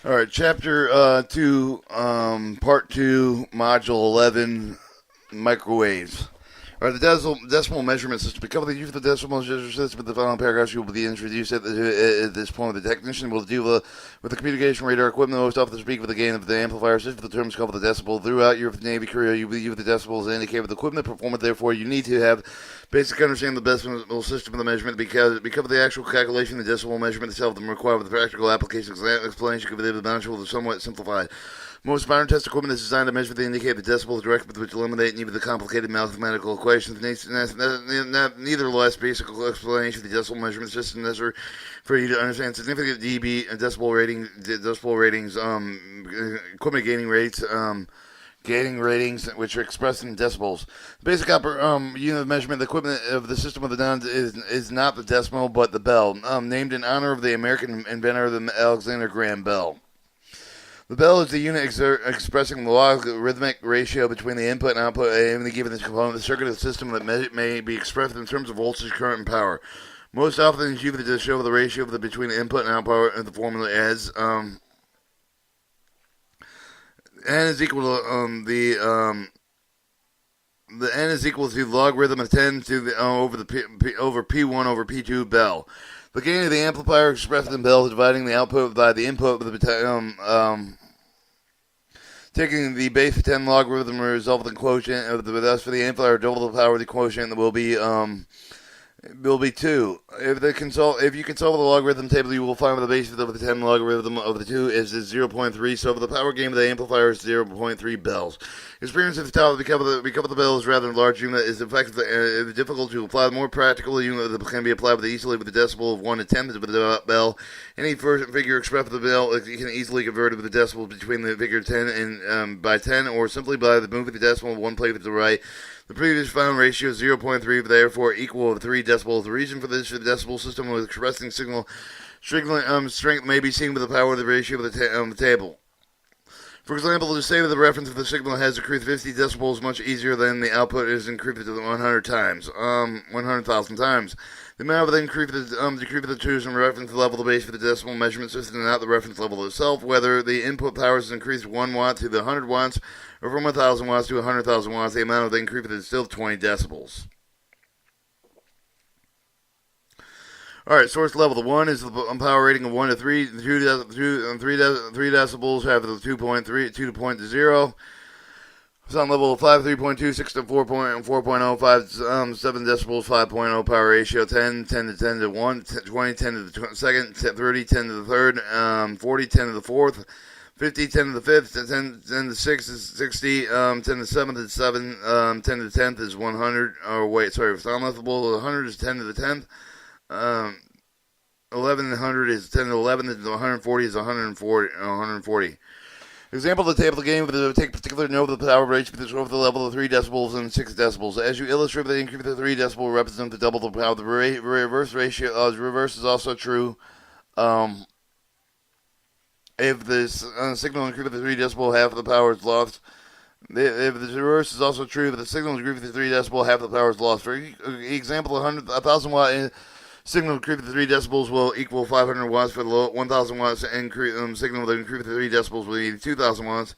All right, chapter 2, part 2, module 11, microwaves. All right, the decimal measurement system. Because of the use of the decimal measurement system in the following paragraphs, you will be introduced at this point. The technician will deal with the communication radar equipment most often speak with the gain of the amplifier system. The terms called the decibel. Throughout your Navy career, you will use the decibels to indicate with the equipment performance. Therefore, you need to have basic understanding of the decimal system of the measurement because of the actual calculation, the decimal measurement itself, the required with the practical application explanation could be the beneficial somewhat simplified. Most modern test equipment is designed to measure the indicate the decibels directly, which eliminate even the complicated mathematical equations. Neither less basic explanation of the decimal measurement system necessary for you to understand significant dB and decibel ratings, equipment gaining ratings, which are expressed in decibels. The basic unit of measurement, the equipment of the system of the done is not the decimal, but the bell, named in honor of the American inventor, the Alexander Graham Bell. The bell is the unit expressing the logarithmic ratio between the input and output of any given component of the circuit of the system that may be expressed in terms of voltage, current, and power. Most often, it's used to show the ratio between the input and output of the formula as n is equal to the n is equal to the logarithm of 10 to the over P1 over P2 bell. The gain of the amplifier expressed in bell dividing the output by the input of the taking the base of 10 logarithm result in quotient of thus for the amplifier double the power of the quotient will be 2. If you consult the logarithm table, you will find the base of the 10 logarithm of the 2 is 0.3. So the power gain of the amplifier is 0.3 bells. Experience of the tower because of the bell is rather large unit is effective difficult to apply. The more practical unit that can be applied with easily with the decibel of 1 to 10 of the bell. Any first figure expressed with the bell you can easily convert it with the decibel between the figure 10 and by 10 or simply by moving the decimal one place to the right. The previous found ratio is 0.3, therefore equal to 3 decibels. The reason for this decibel system was expressing signal strength may be seen with the power of the ratio of the table. For example, to say that the reference of the signal has decreased 50 decibels much easier than the output is increased 100 times, 100,000 times. The amount of the decrease of the twos in reference to the level of the base for the decimal measurement system and not the reference level itself, whether the input power is increased 1 watt to the 100 watts or from 1,000 watts to 100,000 watts, the amount of the increase is still 20 decibels. Alright, source level. The 1 is the power rating of 1 to 3. 3 decibels have the 2.3, 2 to point to 0. Sound level of 5, 3.2, 6 to 4.0, 5, 7 decibels, 5.0 power ratio, 10, 10 to 10 to 1, 20, 10 to the second, 30, 10 to the third, 40, 10 to the fourth, 50, 10 to the fifth, 10 to the sixth is 60, 10 to the seventh is 7, 10 to the 10th is 100, sound level 100 is 10 to the 10th. 1100 is 10 to 11, 140 is 140. Example of the table of the game, take particular note of the power range over the level of 3 decibels and 6 decibels. As you illustrate, the increase of 3 decibel represents the double the power. The reverse ratio, reverse is also true. If this signal increase of 3 decibel, half of the power is lost. If the reverse is also true, if the signal increase of 3 decibel, half of the power is lost. For example, 1,000 watt signal increase of 3 decibels will equal 500 watts. For the 1,000 watts signal that increase of 3 decibels will equal 2,000 watts.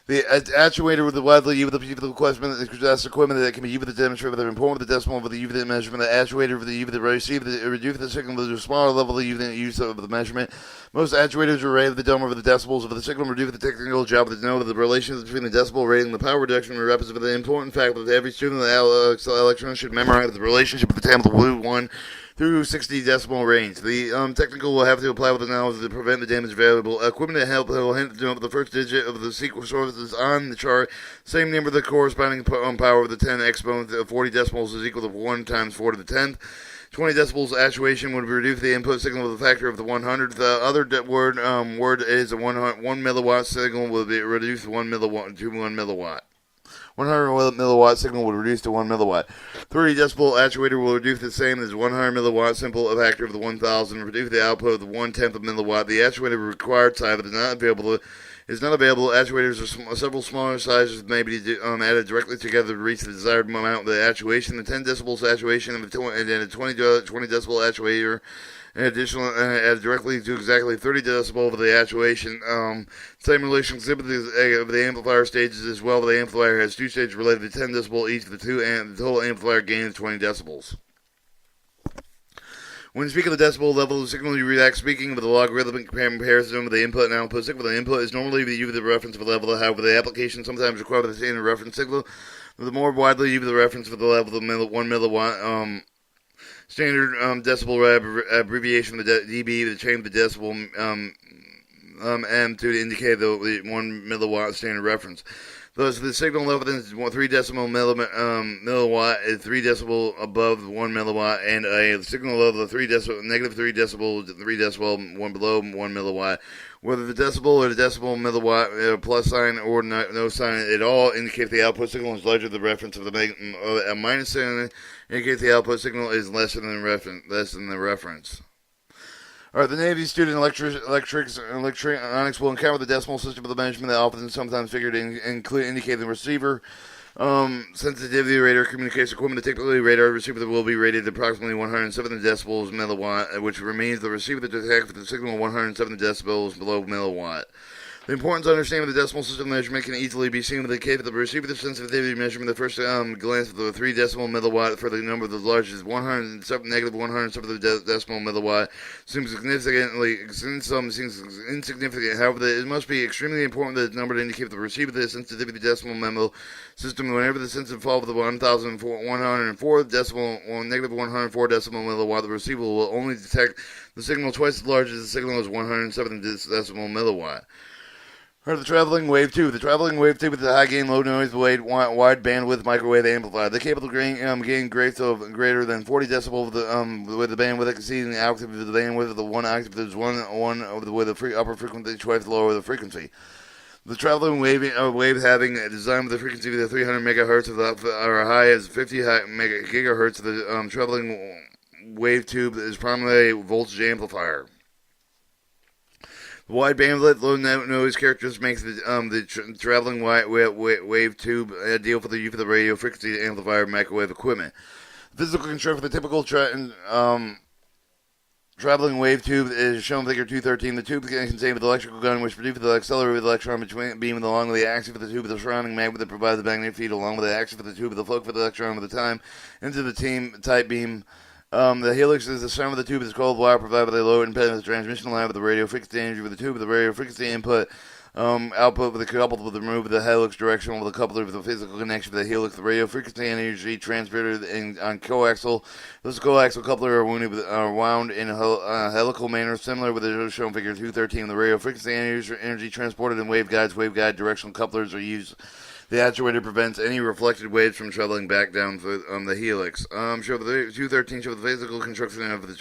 The actuator with the widely used equipment that can be used to demonstrate the importance of the decimal of the unit measurement. The actuator with the unit receive reduce the signal to a smaller level of the unit use of the measurement. Most actuators are rated the dumb over the decibels of the signal reduce the technical job to know the relations between the decibel rating and the power reduction represent the important fact that every student of the electron should memorize the relationship of the time of the blue 1 through 60 decimal range. The technical will have to apply with the knowledge to prevent the damage available. Equipment to help will hint to the first digit of the sequence sources on the chart. Same number of the corresponding power of the 10 exponent of 40 decimals is equal to 1 times 4 to the 10th. 20 decibels actuation would reduce the input signal with a factor of the 100th. The other word is a 1 milliwatt signal will be reduced to 1 milliwatt to 1 milliwatt. 100 milliwatt signal will reduce to 1 milliwatt. 30 decibel actuator will reduce the same as 100 milliwatt simple factor of the 1,000. Reduce the output of the 1/10 of milliwatt. The actuator required type is not available. Actuators are several smaller sizes may be added directly together to reach the desired amount of the actuation. The 10 decibels actuation and a 20 decibel actuator and additional directly to exactly 30 decibel of the actuation. Same relationship of the amplifier stages as well. The amplifier has two stages related to 10 decibel each. The total amplifier gain is 20 decibels. When you speak of the decibel level of the signal, you react speaking with a logarithmic comparison of the input and output signal. The input is normally used the reference for the level. However, the application sometimes requires the standard reference signal. The more widely used the reference for the level of 1 milliwatt. Standard decibel abbreviation of the dB, the change of the decibel M to indicate the 1 milliwatt standard reference. Thus, the signal level is 3 decimal milliwatt is 3 decibel above 1 milliwatt, and a signal level of negative 3 decibel, 1 below 1 milliwatt. Whether the decibel or the decimal milliwatt plus sign or no sign at all indicate the output signal is larger than the reference of a minus sign indicates the output signal is less than the reference. Alright, the Navy student electronics will encounter the decimal system of the measurement that often sometimes figured indicate the receiver. Sensitivity radar communication equipment. Typically, radar receiver will be rated approximately 170 decibels milliwatt, which remains the receiver that detects the signal 170 decibels below milliwatt. The importance of understanding the decimal system measurement can easily be seen with the case of the receiver sensitivity measurement. The first glance of the 3 decimal milliwatt for the number of the largest negative 170 decimal milliwatt seems insignificant. However, it must be extremely important that the number to indicate the receiver the sensitivity of the decimal memo system. Whenever the sensitive fall of the 1,104 decimal negative 104 decimal milliwatt, the receiver will only detect the signal twice as large as the signal is 170 decimal milliwatt. Or the traveling wave tube. The traveling wave tube is a high gain, low noise, wide bandwidth microwave amplifier. The capable of gain greater than 40 decibel with the bandwidth exceeding the octave of the bandwidth of the 1 octave. There's one with the upper frequency twice lower the frequency. The traveling wave having a design with the frequency of the 300 megahertz or high as 50 gigahertz. The traveling wave tube is primarily a voltage amplifier. The wide bandwidth, low noise characteristics makes the traveling wave tube ideal for the use of the radio frequency amplifier microwave equipment. Physical construction for the typical traveling wave tube is shown in Figure 213. The tube contains an electrical gun which produces the accelerated electron beam along with the axis of the tube of the surrounding magnet that provides the magnetic field along with the axis of the tube of the flow for the electron with the time into the type beam. The helix is the center of the tube. Is cold wire provided by the low impedance transmission line with the radio frequency energy with the tube. The radio frequency input output with the coupled with the move of the helix direction with the coupler with the physical connection with the helix. The radio frequency energy transmitted on coaxial. This coaxial coupler are wound in a helical manner, similar with the shown Figure 213. The radio frequency energy transported in waveguides. Waveguide directional couplers are used. The actuator prevents any reflected waves from traveling back down the helix. Show the 213 show the physical construction of the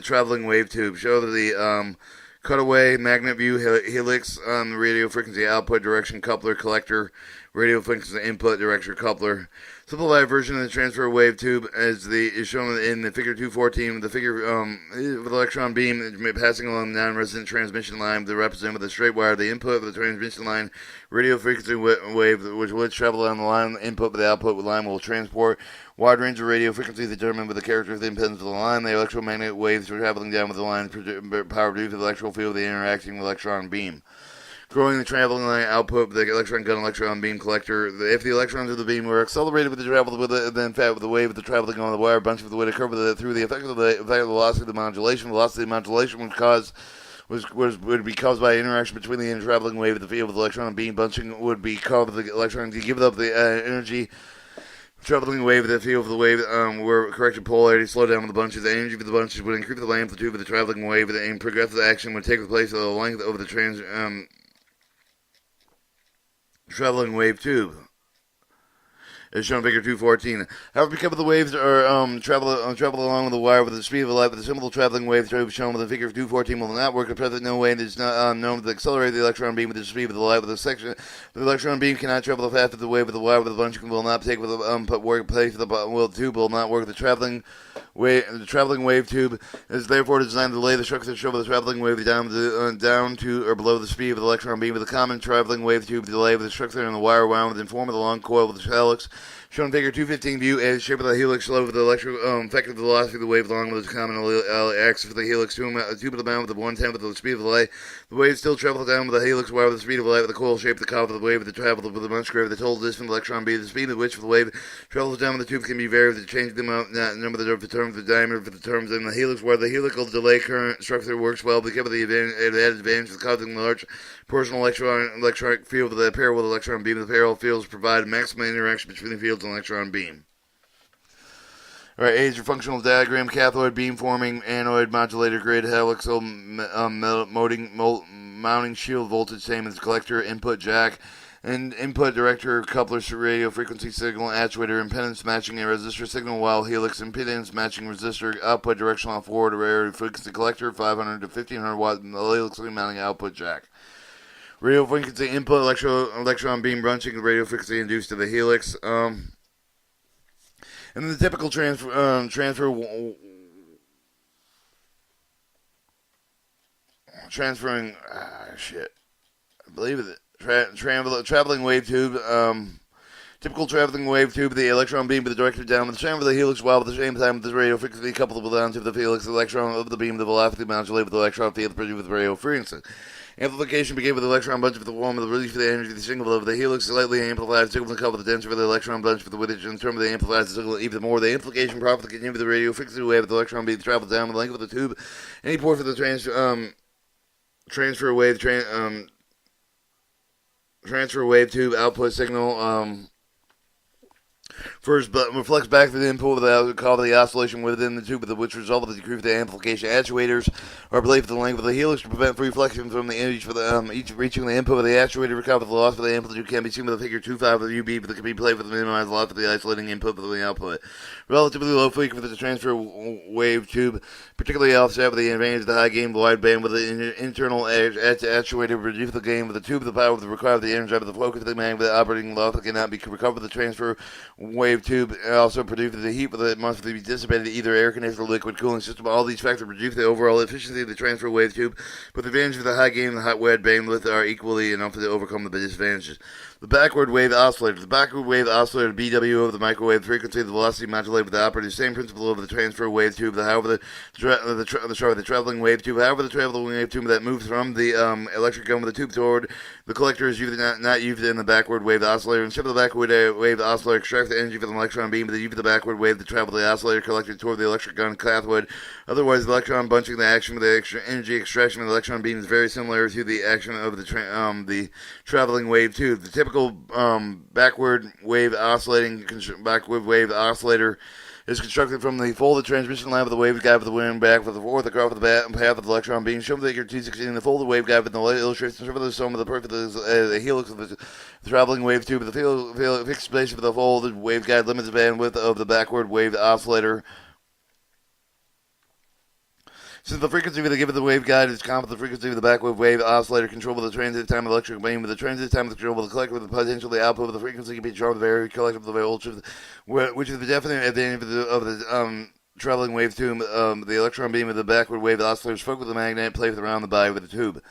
traveling wave tube. Show the cutaway magnet view helix radio frequency output direction coupler collector radio frequency input direction coupler. Simplified version of the transfer wave tube is shown in the Figure 214. The figure with electron beam passing along the non-resident transmission line to represent with a straight wire. The input of the transmission line radio frequency wave which would travel down the line. The input with the output with line will transport wide range of radio frequencies determined with the characteristic impedance of the line. The electromagnetic waves traveling down with the line power due to the electrical field of the interacting electron beam. Growing the traveling line output of the electron gun electron beam collector. If the electrons of the beam were accelerated with the travel with it, then with the wave of the traveling on the wire, a bunch of the would occur through the effect of the velocity of the modulation. Velocity of modulation would be caused by interaction between the traveling wave and the field of the electron beam. Bunching would be caused the electron to give up the energy. Traveling wave of the field of the wave where corrected polarity slow down with the bunches. The energy of the bunches would increase the amplitude of the traveling wave, and progressive action would take the place of the length of the traveling wave tube. As shown in Figure 214. However, because the waves are travel along with the wire with the speed of light, with a simple traveling wave tube shown with the Figure 214 will not work. At present, no way it is not known to accelerate the electron beam with the speed of the light. With the section, the electron beam cannot travel fast as the wave with the wire with the bunch will not take with the work place. The tube will not work. The traveling wave tube is therefore designed to delay the structure show the traveling wave down to or below the speed of the electron beam. With a common traveling wave tube, the delay of the structure and the wire wound in form of the long coil with the helix Shown in figure 215 view as shape of the helix slope with the electric effective velocity of the wave along with the common axis for the helix tube of the bound with the 1/10 of the speed of the light. The wave still travels down with the helix wire with the speed of light with the coil shape of the coil of the wave with the travel with the much greater the total distance of the electron beam. The speed at which the wave travels down with the tube can be varied with the change of the amount, number of the terms, the diameter of the terms in the helix wire. The helical delay current structure works well because of the added advantage of causing large proportional electronic field with the parallel electron beam. The parallel fields provide maximum interaction between the fields and electron beam. Alright, A is your functional diagram: cathode beam forming, anode modulator grid, helical mounting shield, voltage same as collector, input jack, and input director, coupler, radio frequency signal, actuator, impedance matching a resistor signal, while helix impedance matching resistor, output directional forward array frequency collector, 500 to 1500 watt, and the helix mounting output jack. Radio frequency input, electron beam branching, radio frequency induced to the helix. And then the typical transferring. Shit. I believe it. Traveling wave tube. Typical traveling wave tube, the electron beam with the directed down with the chamber of the helix, while at the same time with the radio frequency coupled with the down tube of the helix, the electron of the beam, the velocity modulated with the electron field produced with radio frequency. Amplification began with the electron bunch of the form of the release of the energy of the signal of the helix, slightly amplified signal to couple the density of the electron bunch with the width in terms of the amplified signal even more. The amplification profit continued with the radio frequency wave of the electron beam traveled down the length of the tube. Any port for the transfer wave tube output signal first but reflects back to the input without called the oscillation within the tube, which resulted in the decrease of the amplification. Actuators are believed for the length of the helix to prevent reflection from the image for the each reaching the input of the actuator. Recover the loss of the amplitude can be seen with the figure 2.5 of the UB, but it can be played with the minimized loss of the isolating input of the output. Relatively low frequency for the transfer wave tube, particularly offset with the advantage of the high gain wide band with the internal actuator reduce the gain with the tube. The power of the required the energy of the focus of the magnet with the operating loss that cannot be recovered. The transfer wave tube also produces the heat that must be dissipated to either air conditioner or liquid cooling system. All these factors reduce the overall efficiency of the transfer wave tube, but the advantages of the high gain and the hot wide bandwidth are equally enough to overcome the disadvantages. The backward wave oscillator. The backward wave oscillator BWO of the microwave frequency, the velocity modulated with the operating same principle of the transfer wave tube. However, the traveling wave tube. However, the traveling wave tube that moves from the electric gun with the tube toward the collector is usually not used in the backward wave oscillator. Instead of the backward wave oscillator extracts the energy from the electron beam, but the use of the backward wave to travel the oscillator collected toward the electric gun cathode. Otherwise, the electron bunching, the action with the extra energy extraction of the electron beam is very similar to the action of the traveling wave tube. The typical backward wave oscillator is constructed from the folded transmission line with the wave guide with the wind back with the forward the graph of the path of the electron beam. Shown figure 216, the folded wave guide with the illustration of the sum of the perfect the helix of the traveling wave tube. The fixed space of the folded wave guide limits the bandwidth of the backward wave oscillator. Since the frequency of the given the wave guide is common with the frequency of the backward wave oscillator, control with the transit time of the electric beam, with the transit time of the control with the collector with the potential the output of the frequency can be controlled with the very collector of the voltage, which is the definite advantage of the traveling wave tube. The electron beam of the backward wave oscillator spoke with the magnet, play with around the body with the tube.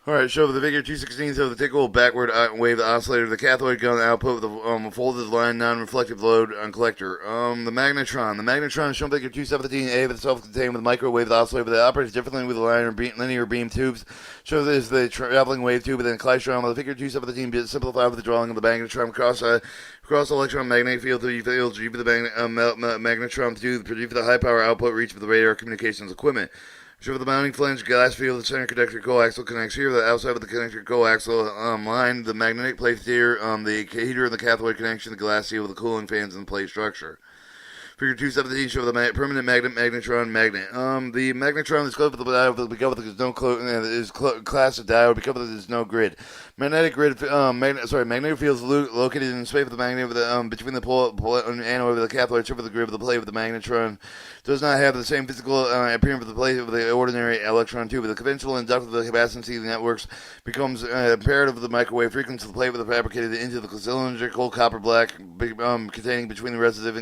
Alright, show the figure 216 of the typical backward wave oscillator, the cathode gun output with a folded line non-reflective load on collector. The Magnetron. The Magnetron is shown figure 217A with self-contained with microwave oscillator that operates differently with the linear beam tubes. Shows this the traveling wave tube, and then Klystron with the figure 217 simplified with the drawing of the Magnetron cross electron magnetic field to the Magnetron to produce the high power output reach for the radar communications equipment. Show the mounting flange glass field, the center conductor coaxial connects here. The outside of the connector coaxial line, the magnetic plate here, the heater and the cathode connection, the glass seal with the cooling fans and the plate structure. Figure 217 show the permanent magnetron magnet. The magnetron is close to the diode because there's no class of diode because there's no grid. Magnetic grid, magnetic fields located in space of the magnet between the anode of the cathode strip of the grid of the plate of the magnetron does not have the same physical appearance of the plate of the ordinary electron tube. The conventional inductive capacity networks becomes imperative of the microwave frequency of the plate with the fabricated into the cylindrical copper black containing between the resistive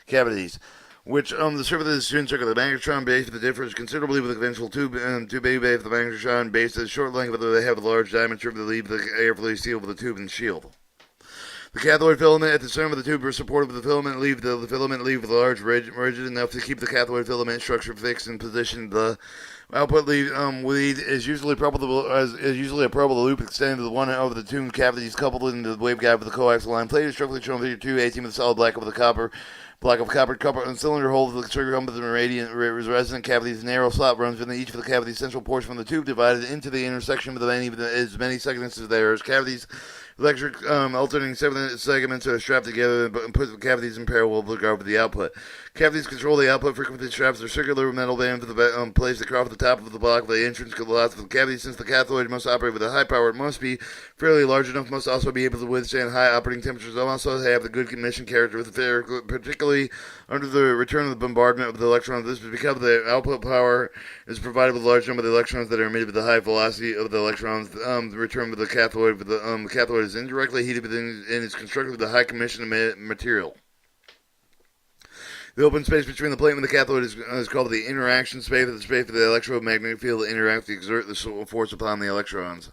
cavities, which the surface of the student circle, the magnetron base differs considerably with the conventional tube base of the magnetron base is short length, but they have a large diameter to leave the airflow seal with the tube and shield. The cathode filament at the center of the tube is supported with the filament leaf. The filament leaf is large, rigid enough to keep the cathode filament structure fixed and positioned. The output lead is usually a probable loop extending to the one of the two cavities coupled into the waveguide with the coaxial line. Plate is structurally shown in Figure 2, 18 with solid black of copper and cylinder hole with the trigger compass and resonant cavities. Narrow slot runs within each of the cavities. Central portion from the tube divided into the intersection with as many segments as there is cavities. Electric alternating segments are strapped together and put the cavities in parallel with regard to the output. Cavities control the output frequency. Straps are circular metal bands placed across the top of the block of the entrance to the lots of the cavity. Since the cathode must operate with a high power, it must be fairly large enough, must also be able to withstand high operating temperatures. It also have the good emission characteristics, particularly under the return of the bombardment of the electrons. This is because the output power is provided with a large number of the electrons that are emitted with the high velocity of the electrons. The return of the cathode, the cathode is indirectly heated and is constructed with a high commission material. The open space between the plate and the cathode is called the interaction space. The space for the electromagnetic field to interact to exert the force upon the electrons.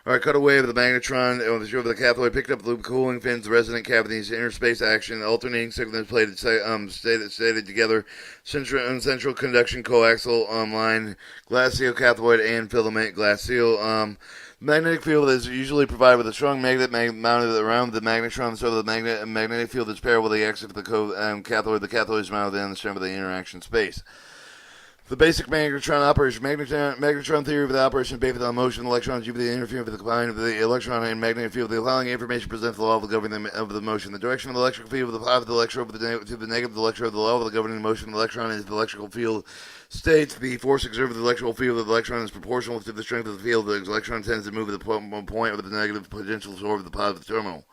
Alright, cutaway of the magnetron of the cathode picked up loop cooling fins, the resonant cavities, interspace action, alternating segments plated stated together, central conduction coaxial line, glass seal cathode and filament glass seal. Magnetic field is usually provided with a strong magnet mounted around the magnetron, so the magnetic field is paired with the axis of the cathode. The cathode is mounted in the center of the interaction space. The basic magnetron operation. Magnetron theory of the operation based on the motion of the electrons due to the interference with the combined of the electron and magnetic field. The following information presents the law of the governing of the motion. The direction of the electric field of the positive electrode to the negative electrode. The law of the governing motion of the electron is the electrical field states the force exerted with the electrical field of the electron is proportional to the strength of the field. The electron tends to move at the point of the negative potential toward the positive terminal.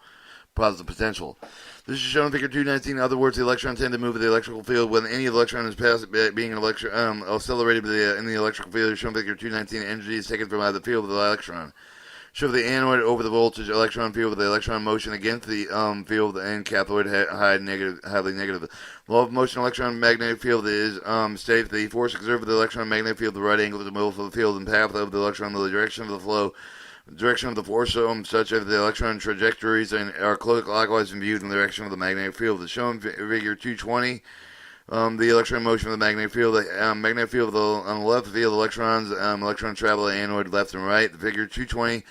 Positive potential. This is shown in Figure 219. In other words, the electron tend to move with the electrical field when any electron is being accelerated in the electrical field. As shown in Figure 219, energy is taken from the field of the electron. Show the anode over the voltage electron field with the electron motion against the field and cathode highly negative. Law of motion electron magnetic field is states the force exerted with the electron magnetic field the right angle to the middle of the field and path of the electron, the direction of the flow. Direction of the force such as the electron trajectories are clockwise in view in the direction of the magnetic field. As shown in Figure 220, the electron motion of the magnetic field. The magnetic field on the left, the field of electrons, electron travel anode left and right. The Figure 220.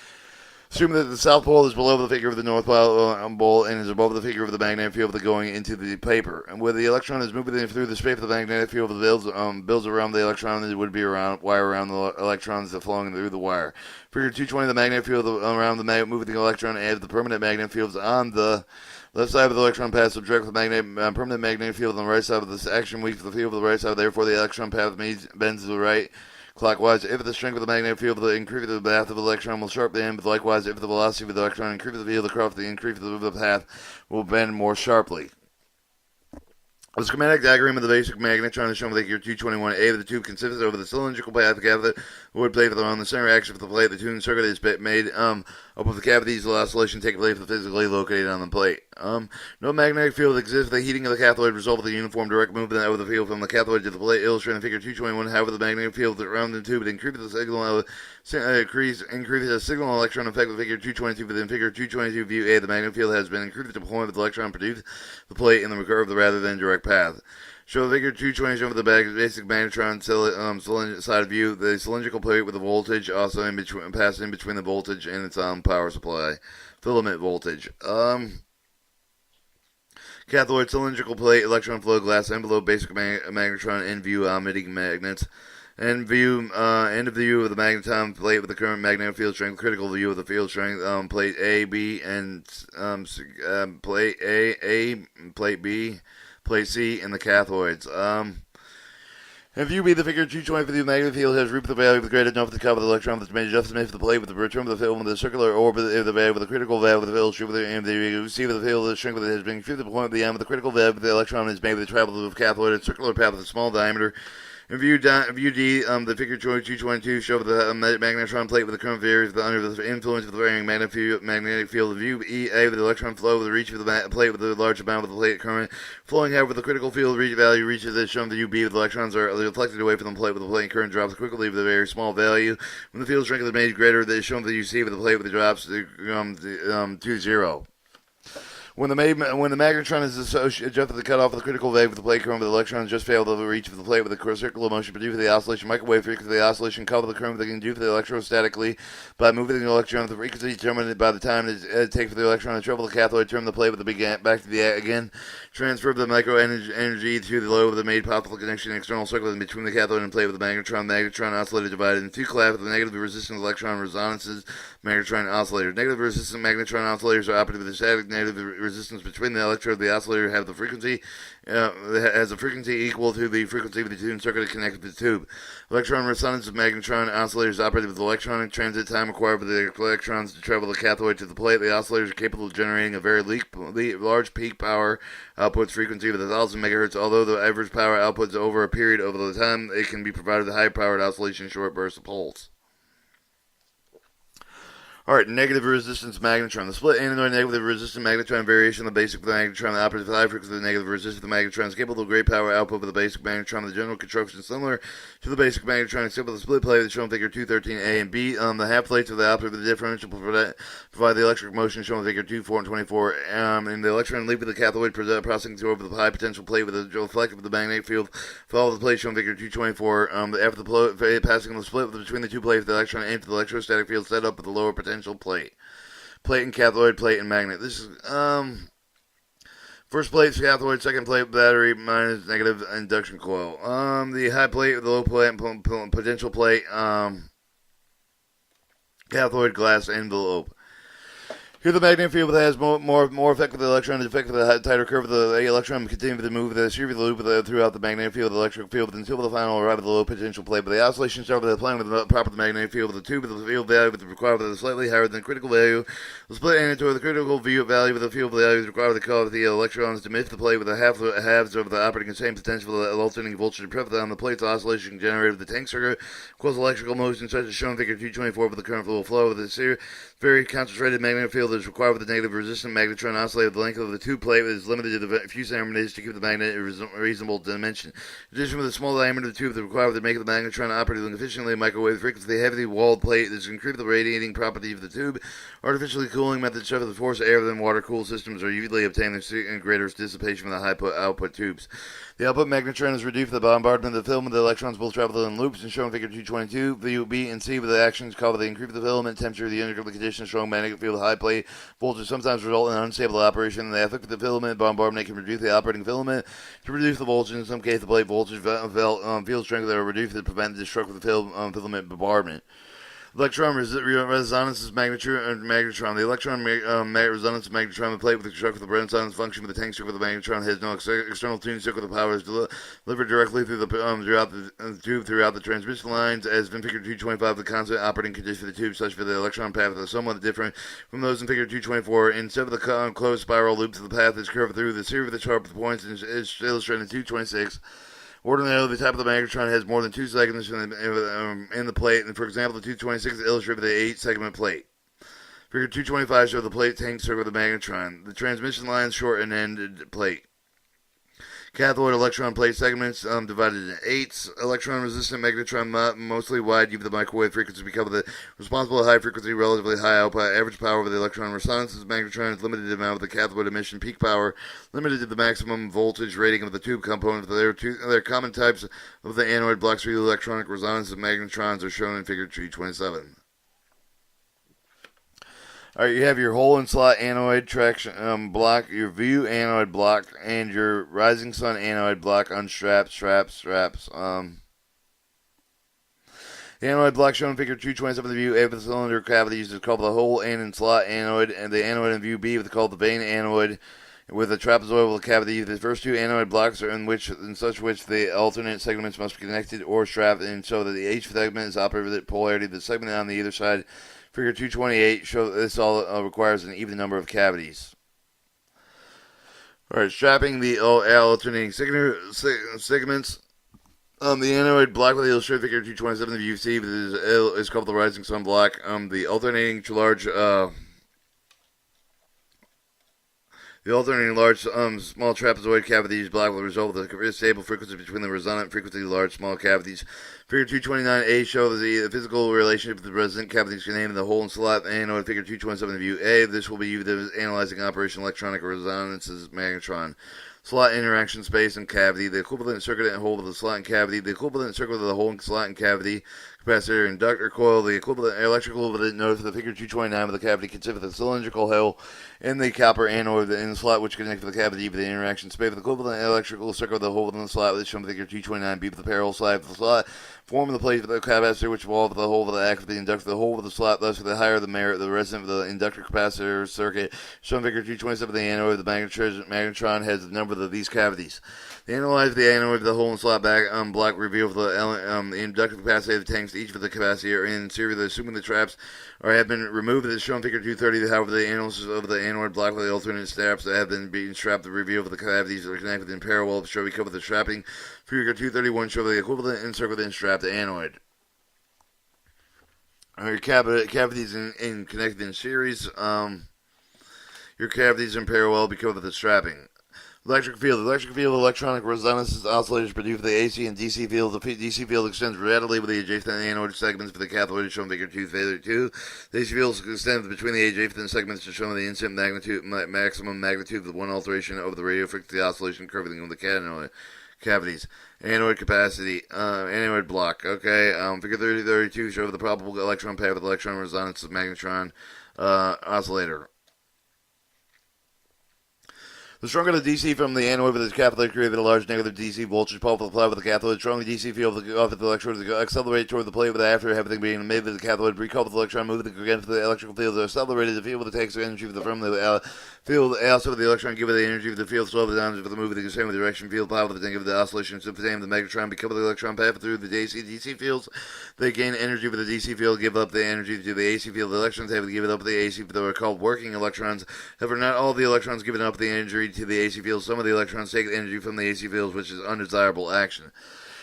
Assume that the south pole is below the figure of the north pole and is above the figure of the magnetic field going into the paper. And where the electron is moving through the space of the magnetic field, the builds around the electron, it would be wire around the electrons that flowing through the wire. Figure 220, the magnetic field around the moving electron adds the permanent magnetic fields on the left side of the electron path subtract the permanent magnetic field on the right side of this action weak to the field of the right side. Therefore, the electron path bends to the right. Clockwise, if the strength of the magnetic field increases the path of the electron will sharpen the end, but likewise, if the velocity of the electron increases the field across the increase of the path will bend more sharply. The schematic diagram of the basic magnetron is shown with Figure 221A. The tube consists of the cylindrical path cathode wood plate on the center axis of the plate. The tuned circuit is made up of the cavities. The oscillation takes place physically located on the plate. No magnetic field exists. The heating of the cathode results in the uniform direct movement of the field from the cathode to the plate. Illustrated in Figure 221. However, the magnetic field around the tube increases the signal increases the signal electron effect with Figure 222. Within Figure 222 View A, the magnetic field has been increased to the point of the electron produced the plate in the recurve rather than direct path. Show Figure 220 shown with the basic magnetron side view. The cylindrical plate with the voltage also passed in between the voltage and its power supply. Filament voltage. Cathode cylindrical plate, electron flow, glass envelope, basic magnetron, end view, emitting magnets. End of view of the magneton plate with the current magnetic field strength. Critical view of the field strength. Plate A, B, and plate A, plate B, plate C, and the cathodes. In view B, the Figure 220 for the magnetic field has root the value of the greater enough to cover the electron that's made adjustment for the plate with the return of the field with the circular orbit of the value with the critical value of the field strength with the and the C with the field the strength with it has been shifted to the point of the end with the critical value of the electron is made with the travel of the cathode a circular path with a small diameter. In view D, the Figure 222 show the magnetron plate with the current varies under the influence of the varying magnetic field. In view EA with the electron flow with the reach of the plate with the large amount of the plate current flowing. However, the critical field value reaches as shown the UB with the electrons are deflected away from the plate with the plate current drops quickly with a very small value. When the field strength is made greater, that is shown the UC with the plate with the drops to 0. When the magnetron is adjusted to the cutoff of the critical wave of the plate current, the electrons just fail to reach the plate with a circular motion produced for the oscillation microwave frequency. The oscillation coupled the current that can do for the electrostatically by moving the electron at the frequency determined by the time it takes for the electron to travel the cathode, turn the plate with the back to the again, transfer the micro energy to the lobe of the made possible connection and external circuit in between the cathode and plate with the magnetron oscillator divided into two classes with the negative resistance electron resonances magnetron oscillator. Negative resistant magnetron oscillators are operated with a static negative resistance between the electrode. The oscillator has a frequency equal to the frequency of the tuned circuit connected to the tube. Electron resonance of magnetron oscillators operated with electronic transit time required for the electrons to travel the cathode to the plate. The oscillators are capable of generating a very large peak power output frequency of 1,000 megahertz. Although the average power outputs over a period over the time, it can be provided with high-powered oscillation short bursts of pulse. Alright, negative resistance magnetron. The split anode negative resistant magnetron variation of the basic magnetron that operates with high frequency of the negative resistance of the magnetron is capable of great power output of the basic magnetron. The general construction is similar to the basic magnetron, except for the split plate shown in figure 213A and B. The half plates of the output of the differential provide the electric motion shown in figure 2, 4, and 24. And the electron leaving the cathode processing through over the high potential plate with the reflective of the magnetic field follow the plate shown in figure 224. After the passing of the split between the two plates, the electron enters the electrostatic field set up with the lower potential plate and cathode, plate and magnet. This is first plate cathode, second plate battery minus negative induction coil. The high plate, the low plate, potential plate, cathode glass envelope. Here the magnetic field has more effect with the electron. The effect of the tighter curve of the electron continue to move the series of the loop throughout the magnetic field, the electric field, until the final arrive at the low potential plate. But the oscillation start with the plane with the proper magnetic field of the tube with the field value with the required with a slightly higher than critical value. The split anode the critical value with the field value is required to cause the electrons to miss the plate with the halves of the operating the same potential for the alternating voltage prevalent on the plate's oscillation generated with the tank circuit causes electrical motion such as shown in figure 224 with the current flow with the very concentrated magnetic field is required with the negative resistant magnetron oscillator. The length of the tube plate is limited to a few centimeters to keep the magnet a reasonable dimension. In addition, with the small diameter of the tube, the required to make the magnetron operate efficiently at microwave frequency, the heavily walled plate is increase the radiating property of the tube. Artificially cooling methods such as the forced air than water cooled systems are usually obtained in greater dissipation from the high output tubes. The output magnetron is reduced for the bombardment of the filament. The electrons will travel in loops and shown in figure 222. The B and C with the actions called the increase of the filament temperature, the integral condition, strong magnetic field, high plate voltage sometimes result in unstable operation. The effect of the filament bombardment can reduce the operating filament to reduce the voltage. In some cases, the plate voltage field strength that are reduced to prevent the destruction of the filament bombardment. Electron resonance magnetron. The electron resonance magnetron, the plate with the construct of the resonance function with the tank circuit of the magnetron has no external tuning circuit. The power is delivered directly through the throughout the tube throughout the transmission lines. As in figure 225, the constant operating condition for the tube, such for the electron path, is somewhat different from those in figure 224. Instead of the closed spiral loops, the path is curved through the series of the sharp points and is illustrated in 226. Ordinarily, the type of the magnetron has more than 2 segments in the plate, and for example, the 226 is illustrated with an 8-segment plate. Figure 225 shows the plate tank circle of the magnetron. The transmission line is short and ended plate. Cathode electron plate segments divided into 8s. Electron resistant magnetron mostly wide due to the microwave frequency because of the responsible high frequency, relatively high output. Average power of the electron resonances magnetron is limited to the amount of the cathode emission. Peak power limited to the maximum voltage rating of the tube component. There are common types of the anode blocks for the electronic resonance of magnetrons are shown in figure 227. Alright, you have your hole and slot anode traction block, your view anode block, and your rising sun anode block unstrapped, straps. The anode block shown in figure 227 of the view A with the cylinder cavities is called the hole and slot anode, and the anode in view B is called the vein anode with a trapezoidal cavity. The first two anode blocks are in such which the alternate segments must be connected or strapped, and so that the H segment is operated with polarity. The segment on the either side, figure 228, show that this all requires an even number of cavities. Alright, strapping the alternating segments. The anode block with the illustrated figure 227 of the view C is called the rising sun block. The alternating large The alternating large, small trapezoid cavities block will result with a stable frequency between the resonant frequency of large, small cavities. Figure 229A shows the physical relationship of the resonant cavities contained in the hole and slot anode. Figure 227 view A. This will be used as analyzing operation electronic resonances magnetron. Slot interaction space and cavity. The equivalent circuit and hole of the slot and cavity. The equivalent circuit of the hole and slot and cavity. Capacitor, inductor, coil. The equivalent electrical equivalent node for the figure 229 of the cavity consists of the cylindrical hole in the copper anode in the slot which connects with the cavity for the interaction space. The equivalent electrical circuit of the hole within the slot is shown in figure 229B for the parallel side of the slot. Form the plate of the capacitor which involves the hole of the act of the inductor. The hole of the slot, thus for the higher the merit, the resonant of the inductor capacitor circuit. Shown in figure 227 the anode of the magnetron has the number of these cavities. The analyze the anode of the hole and slot back block reveal the inductive capacity of the tanks. Each of the capacity are in series, assuming the traps have been removed as shown in figure 230. However, the analysis of the anode block with the alternate straps that have been being strapped to reveal the cavities that are connected in parallel to show we cover the strapping. Figure 231 show the equivalent insert within strapped anode. Your cavities in connected in series. Your cavities in parallel because of the strapping. Electric field. The electric field of electronic resonance oscillators produce the AC and DC field. The DC field extends readily with the adjacent anode segments for the cathode, shown in figure 232. The AC field extends between the adjacent segments to show the instant maximum magnitude of the one alteration over the radio frequency oscillation curving of the cavities. Anode capacity, anode block. Okay, figure 3032 shows the probable electron path with electron resonance of magnetron oscillator. The stronger the DC from the anode with the cathode created a large negative DC voltage pulse applied with the cathode. The stronger DC field of the electrode accelerate toward the plate with after everything being emitted with the cathode. Recoupled the electron moving against the electrical field. Accelerated the field with the takes the energy from the field. Also with the electron give it the energy of the field. Slow the down for the move of the same direction field. Power with the negative the oscillation. So the magnetron become the electron path through the DC fields. They gain energy with the DC field. Give up the energy to the AC field. The electrons have to give it up to the AC field. They are called working electrons. However, not all the electrons given up the energy to the AC field. Some of the electrons take the energy from the AC fields, which is undesirable action.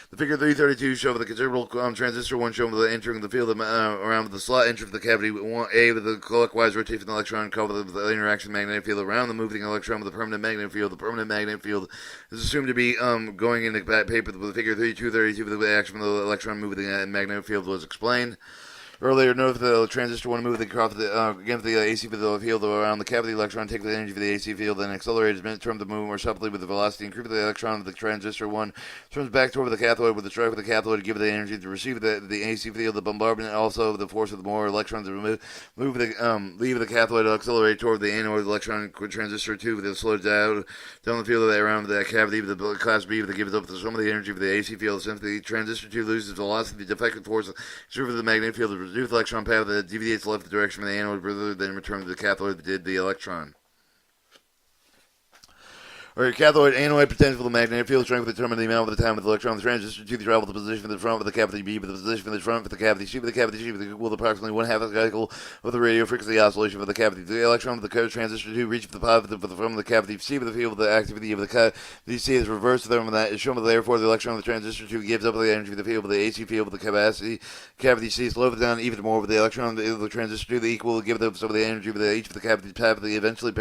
The figure 332 shows the considerable transistor 1 showing the entering the field around the slot entry of the cavity 1A with the clockwise rotation of the electron covered with the interaction magnetic field around the moving electron with the permanent magnetic field. The permanent magnetic field is assumed to be going in the paper with the figure 3232 with the action of the electron moving the magnetic field was explained. Earlier, note that the transistor one move against the AC field around the cavity electron, take the energy of the AC field, then accelerate as term to move more sharply with the velocity, increase the electron of the transistor one, turns back toward the cathode with the strike of the cathode to give it the energy to receive the AC field, the bombardment, also the force of the more electrons to leave the cathode to accelerate toward the anode electron transistor 2 with the slow down the field around the cavity with the class B that gives up some of the energy of the AC field. Since the transistor 2 loses velocity, the defective force serves the magnetic field to reduce the electron path that deviates left direction from the anode rather than return to the cathode that did the electron. Or cathode anode potential of the magnetic field strength will determine the amount of the time of the electron of the transistor to travel the position of the front of the cavity B with the position of the front for the cavity C with the cavity C with equal approximately 1/2 of the cycle of the radio frequency oscillation of the cavity. The electron of the transistor 2 reach the positive from the cavity C with the field of the activity of the cavity C is reversed from that is shown therefore the electron of the transistor 2 gives up the energy of the field of the AC field with the cavity C slows down even more with the electron of the transistor 2 the equal will give up some of the energy of each of the cavity path the eventually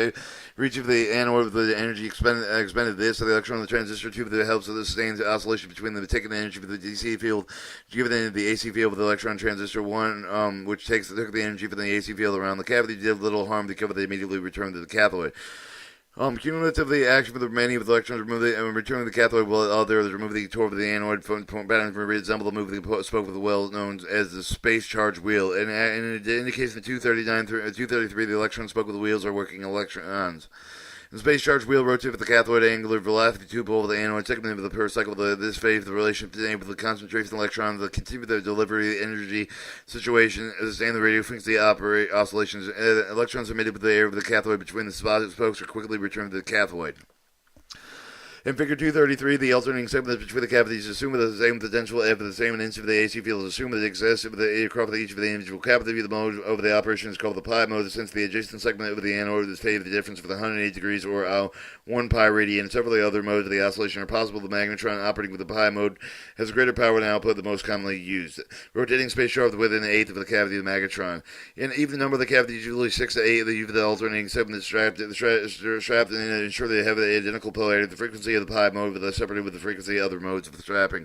reach of the anode with the energy expended this, so the electron of the transistor tube that helps with the sustained oscillation between the taking the energy of the DC field, given the AC field with the electron transistor 1, which took the energy from the AC field around the cavity, did little harm because they immediately returned to the cathode. Cumulatively, action for the remaining of the electrons returning to the cathode while out there is remove the torque of the anode pattern resemble the move that spoke with the well known as the space charge wheel. And in the case of the 233, the electrons spoke with the wheels are working electrons. The space charge wheel rotates with the cathode angular velocity tube over the anode segment of the per cycle. This phase, the relationship with the concentration of electrons, the continue the delivery of the energy situation, sustain the radio frequency operate oscillations. Electrons emitted with the air of the cathode between the spokes are quickly returned to the cathode. In Figure 233, the alternating segments between the cavities assume the same potential if the same instance of the AC field is assumed that it exists across each of the individual cavity. The mode over the operation is called the pi mode, since the adjacent segment of the anode is phase the difference of 180 degrees or 1 pi radian. Several of the other modes of the oscillation are possible. The magnetron operating with the pi mode has a greater power and output, the most commonly used. Rotating space sharp within an eighth of the cavity of the magnetron. In even number of the cavities, usually 6 to 8 of the alternating segment is strapped and ensure they have the identical polarity. The frequency of the pi mode with separated with the frequency of other modes of the strapping.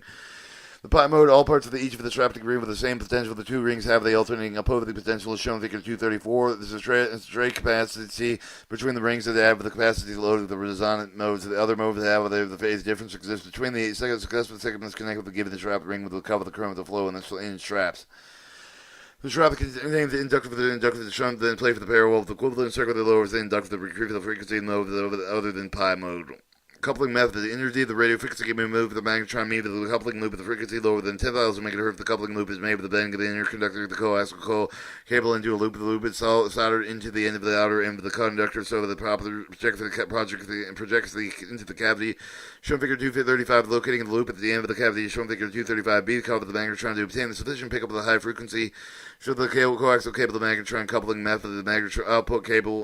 The pi mode, all parts of each of the strapped ring with the same potential. The two rings have the alternating opposing potential as shown in Figure 234. This is straight capacity between the rings that have the capacity load of the resonant modes. The other modes have the phase difference exists between the successive segments connected with the given strapped ring with the cover the current of the flow in straps. The strap contains the inductive shunt, then play for the parallel of the equivalent circle that lowers the inductive frequency mode other than pi mode. Coupling method. The energy of the radio frequency can be moved with the magnetron made with the coupling loop of the frequency lower than 10,000 MHz. The coupling loop is made with the bending of the inner conductor of the coaxial cable into a loop. The loop is soldered into the end of the outer end of the conductor so that the proper projects into the cavity. Shown Figure 235, locating the loop at the end of the cavity. Shown Figure 235b, the cover of the magnetron to obtain the sufficient pickup of the high frequency. Show the coaxial cable of the magnetron coupling method. The magnetron output cable.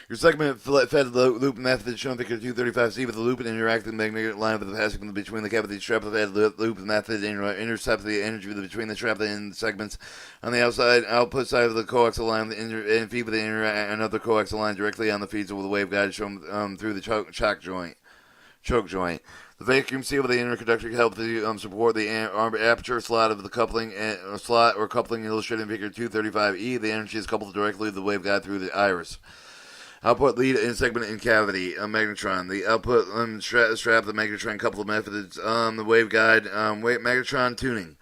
Your segment fed loop method is shown in Figure 235C with the loop and interacting magnetic line with the passing between the cavity strap. The fed loop method intercepts the energy between the strap and the segments. On the output side of the coaxial line, and feed with another coaxial line directly on the feeds with the waveguide shown through the choke joint. The vacuum seal of the inner conductor helps to support the aperture slot of the coupling slot or coupling illustrated in Figure 235E. The energy is coupled directly to the waveguide through the iris. Output lead in segment in cavity, magnetron. The output strap, the magnetron coupled methods, the waveguide, magnetron tuning.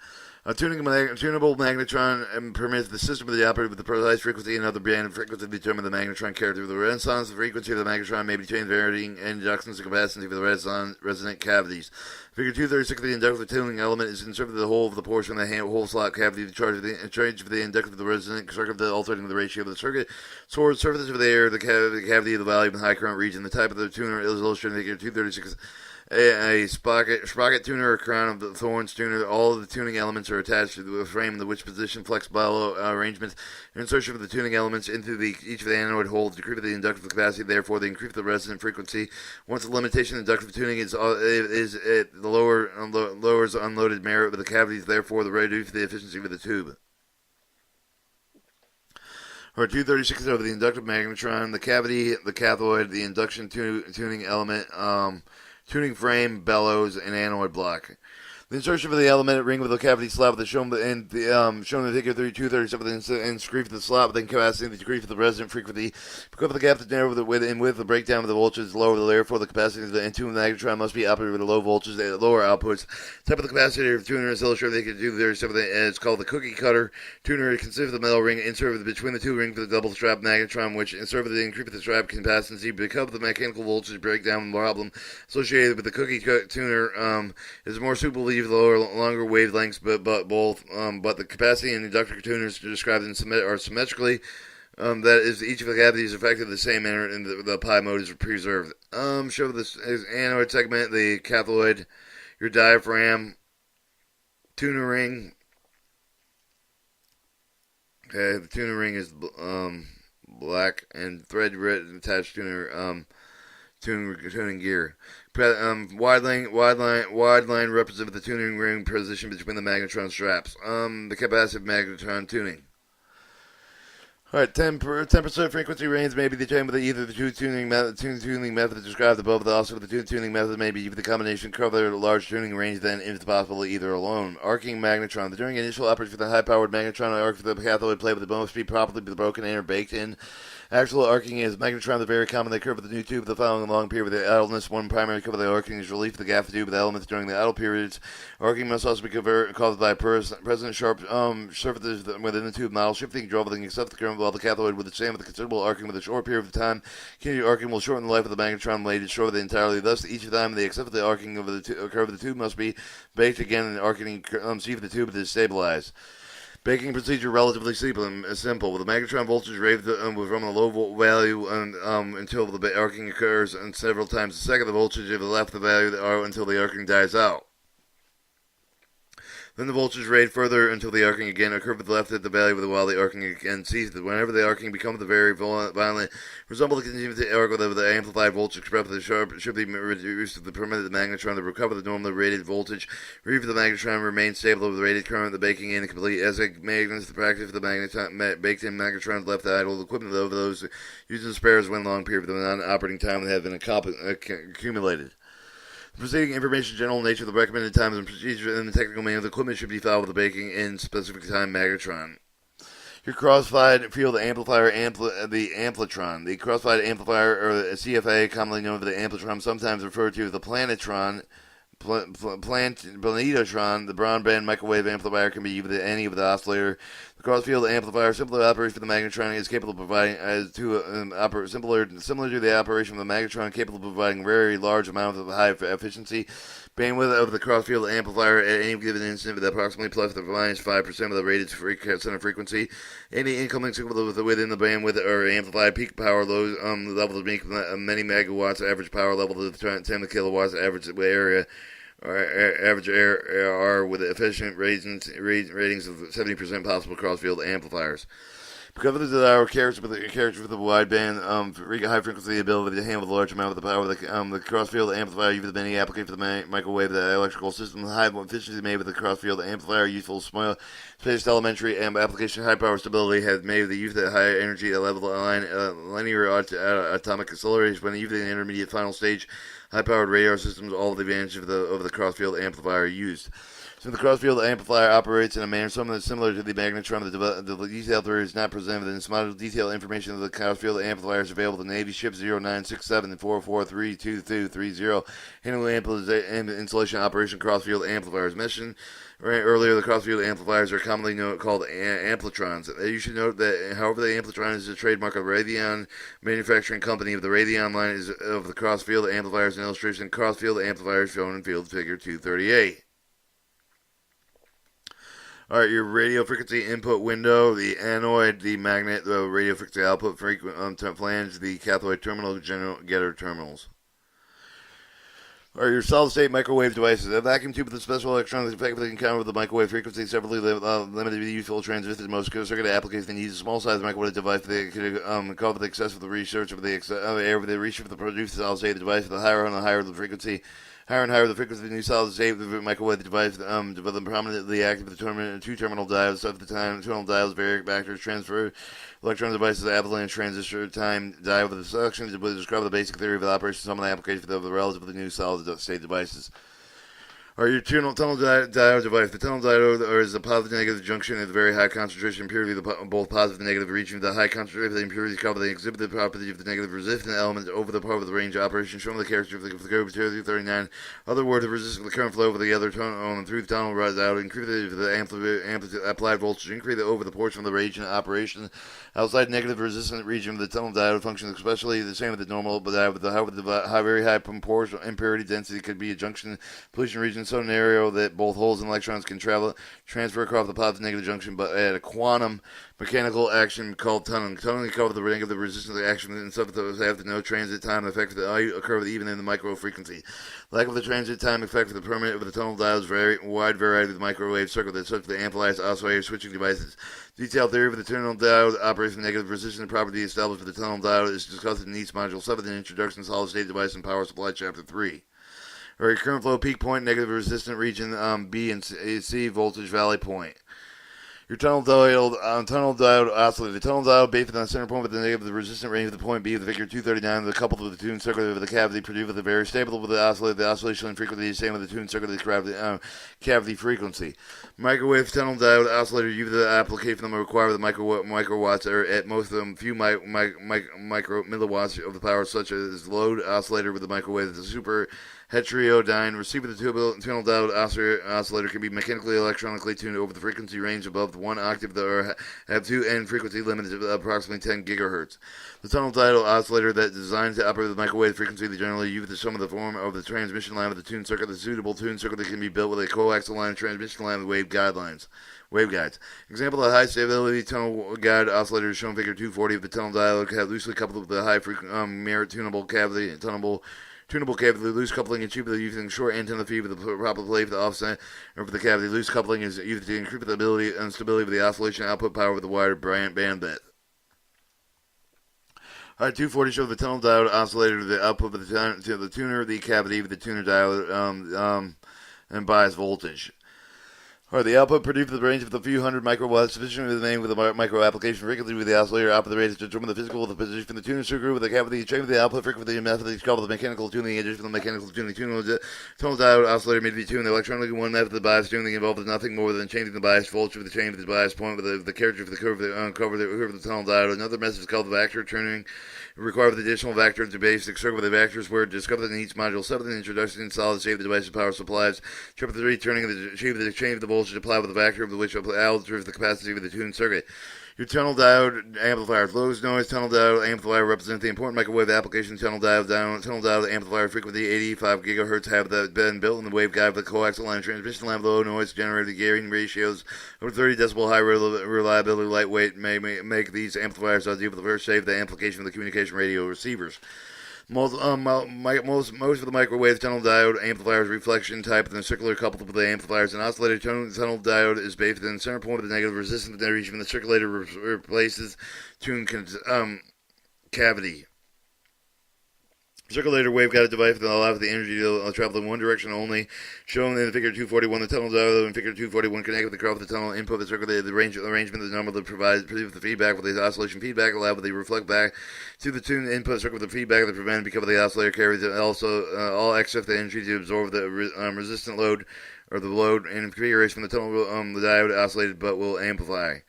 A tunable magnetron permits the system to operate with the precise frequency and other band of frequency to determine the magnetron character. The resonance frequency of the magnetron may be changed varying inductance and capacity for the resonant cavities. Figure 236 of the inductive tuning element is inserted the whole of the portion of the hole slot cavity to charge for the inductive of the resonant circuit, altering the ratio of the circuit towards surface of the air, the cavity of the volume, and the high current region. The type of the tuner is illustrated in Figure 236. A sprocket tuner or crown of the thorns tuner. All of the tuning elements are attached to the frame, in which position flexible arrangements and insertion of the tuning elements into each of the anode holes decrease the inductive capacity. Therefore, they increase the resonant frequency. Once the limitation of inductive tuning is the lowers unloaded merit of the cavities. Therefore, the reduce the efficiency of the tube. Or 236 over the inductive magnetron, the cavity, the cathode, the induction tuning element. Tuning frame, bellows, and anode block. The insertion of the element ring with a cavity slot is shown in Figure 237 and screw for the slot within capacity the degree for the resonant frequency. Because of the gap to narrow the width and width, the breakdown of the voltage is lower. Therefore, the capacity of the tuning magnetron must be operated with a low voltage at lower outputs. Type of the capacitor of tuner is illustrated. They can do there something. It's called the cookie cutter tuner. It consists of the metal ring inserted between the two rings for the double strap magnetron, which inserted the increase of the strap capacity. Because of the mechanical voltage breakdown problem associated with the cookie tuner is more suitable to use longer wavelengths, but the capacity and inductor tuners described are symmetrically. That is, each of the cavities affected the same manner, and the pi mode is preserved. Show this anode segment, the cathode, your diaphragm, tuner ring. Okay, the tuner ring is black and thread red attached tuner tuning gear. Wide line represents the tuning ring position between the magnetron straps. The capacitive magnetron tuning. Alright, 10% frequency range may be determined by either the two tuning methods described above. Also, the two tuning method may be the combination cover a large tuning range, then, if possible, either alone. Arcing magnetron. During initial operation for the high-powered magnetron, arc for the cathode plate with the bonus speed properly be broken in or baked in. Actual arcing is magnetron is very common. They curve with the new tube the following long period with the idleness. One primary cover of the arcing is relief of the gap tube with the elements during the idle periods. Arcing must also be caused by present sharp surfaces within the tube model, shifting, drawing, except the current, while the cathode with the same with a considerable arcing with a short period of time. Continued arcing will shorten the life of the magnetron blade, shorten it entirely. Thus, each time they accept the arcing of the curve of the tube must be baked again, and the arcing see if the tube is stabilized. Baking procedure relatively simple. With the magnetron voltage raised from a low value until the arcing occurs, and several times a second, the voltage of the left the value until the arcing dies out. Then the voltage raised further until the arcing again occurred with the left at the value while the arcing again ceases. Whenever the arcing becomes very violent, resemble the continuity arc with the amplified voltage expressed with the sharp should be reduced to the permitted the magnetron to recover the normally rated voltage. Read the magnetron remains stable with the rated current, the baking in complete as a magnets. The practice of the magnetron baked in magnetrons left idle. The equipment of those using spares when long period of non-operating time have been accumulated. The preceding information, general nature, the recommended times and procedures, and the technical manual of the equipment should be filed with the baking in specific time magnetron. Your crossfide field amplifier, the amplitron. The crossfide amplifier, or CFA, commonly known as the amplitron, sometimes referred to as the planetron, planetotron, the broadband microwave amplifier can be used with any of the oscillator. The crossfield amplifier simply operates for the magnetron is capable of providing similar to the operation of the magnetron, capable of providing very large amounts of high efficiency. Bandwidth of the crossfield amplifier at any given instant with approximately plus or minus 5% of the rated center frequency. Any incoming signal within the bandwidth or amplified peak power loads levels make many megawatts average power level of 10 kilowatts average area. Average AR with efficient ratings of 70% possible crossfield amplifiers. Because of our character with the wideband, high frequency ability to handle a large amount of the power, the crossfield amplifier used with many applications for the microwave, the electrical system, the high efficiency made with the crossfield amplifier, useful small space telemetry and application high power stability has made the use at higher energy level linear atomic acceleration when used in the intermediate final stage. High-powered radar systems, all of the advantages of the crossfield amplifier used. So the crossfield amplifier operates in a manner somewhat similar to the magnetron. The detailed theory is not presented in this model. Detailed information of the crossfield amplifier is available to Navy Ship 0967 4432230. Handling installation operation crossfield amplifiers. Mentioned earlier, the crossfield amplifiers are commonly called amplitrons. You should note that, however, the amplitron is a trademark of Raytheon Manufacturing Company. Of the Raytheon line is of the crossfield amplifiers. An illustration of crossfield amplifiers shown in field figure 238. Alright, your radio frequency input window, the anoid, the magnet, the radio frequency output flange, the cathode terminal, getter terminals. Alright, your solid-state microwave devices. A vacuum tube with a special electronics effectively encounter with the microwave frequency, severely limited to useful transistors. Most circuit applications need a small-sized microwave device that could cover the excess of the research of the air with the research of the produced solid-state device. The higher and higher the frequency. Higher and higher the frequency of the new solid-state microwave device, develop prominently active the two-terminal diodes. Of the time, terminal diodes, various factors, transfer electron devices, avalanche transistor time diode. With the selection to describe the basic theory of the operation of some of the applications of the relatively new solid-state devices. Or your tunnel diode device. The tunnel diode is a positive negative junction at a very high concentration impurity. Both positive and negative region. The high concentration of the impurities cover the exhibited property of the negative resistant element over the part of the range of operation, showing the character of the curve material 239. Other words, the resistance of the current flow over the other tunnel through the tunnel diode, increase the amplitude applied voltage, increase over the portion of the region of operation. Outside negative resistant region of the tunnel diode functions especially the same as the normal, but with the very high proportional impurity density could be a junction depletion region so narrow that both holes and electrons can transfer across the positive negative junction, but at a quantum mechanical action called tunneling. Tunneling covers the negative resistance of the action and substances have no transit time effect that occur even in the micro frequency. Lack of the transit time effect of the permanent of the tunnel diodes wide variety of the microwave circuit that such the amplified oscillator switching devices. Detailed theory of the tunnel diode operates with negative resistance property established for the tunnel diode is discussed in Neets Module 7 in Introduction to Solid State Device and Power Supply Chapter 3. Or current flow peak point, negative resistant region B and C voltage valley point. Your tunnel diode oscillator. The tunnel diode based on the center point with the negative resistant range of the point B of the figure 239. The coupled with the tuned circuit of the cavity produced with a very stable with the oscillator. The oscillation frequency is the same with the tuned circuit of the cavity frequency. Microwave tunnel diode oscillator used the application of them require the microwatts or at most of them few micro milliwatts of the power, such as load oscillator with the microwave. The super heterodyne receiver of the tunnel diode oscillator can be mechanically electronically tuned over the frequency range above 1 octave or have 2 end frequency limits of approximately 10 gigahertz. The tunnel diode oscillator that is designed to operate with the microwave frequency they generally use the sum of the form of the transmission line of the tuned circuit. The suitable tuned circuit that can be built with a coaxial line transmission line with wave guidelines. waveguides. Example of high stability tunnel guide oscillator is shown in figure 240 of the tunnel diode loosely coupled with the high mirror tunable cavity tunable cavity. Loose coupling is cheaper using short antenna feed with the proper play for the offset or for the cavity. Loose coupling is used to increase the ability and stability of the oscillation output power with a wider bandwidth. Alright, 240 shows the tunnel diode oscillator to the output of the tuner, the cavity of the tuner diode, and bias voltage. Alright, the output produced with the range of a few hundred microwatts, sufficient with the name with a micro application frequency with the oscillator output the rate is to determine the physical the position from the tuner circuit with the cavity, change the output frequency and method is called the mechanical tuning. Addition from the mechanical tuning tunnel diode oscillator may be tuned electronically. One method of the bias tuning involved is nothing more than changing the bias voltage with the change of the bias point with the character for the curve of the tunnel diode. Another method is called the vector tuning. Required with additional vector to basic circuit with the vectors were discovered in each module 7 in introduction in solid state of the device's power supplies. Chapter 3 turning the change of the voltage applied with the vector of which alters the capacity of the tuned circuit. Your tunnel diode amplifiers. Low noise tunnel diode amplifier represent the important microwave application. Tunnel diode amplifier frequency 85 gigahertz have been built in the waveguide of the coaxial line transmission line. Low noise generated gain ratios over 30 decibel. High reliability, lightweight may make these amplifiers ideal for the first save the amplification of the communication radio receivers. Most of the microwave tunnel diode amplifiers reflection type and the circular coupled with the amplifiers. An oscillator tunnel diode is based in the center point of the negative resistance that reaching the circulator replaces tune cavity. Circulator waveguide device that allows the energy to travel in one direction only. Shown in figure 241, the tunnel diode in figure 241 connected with the curve of the tunnel input. The circulator, the arrangement of the number that provides the feedback with the oscillation feedback allowed with the reflect back to the tune input circuit with the feedback that prevents because of the oscillator carries also all excess the energy to absorb the resistant load or the load and configuration from the tunnel the diode oscillated but will amplify.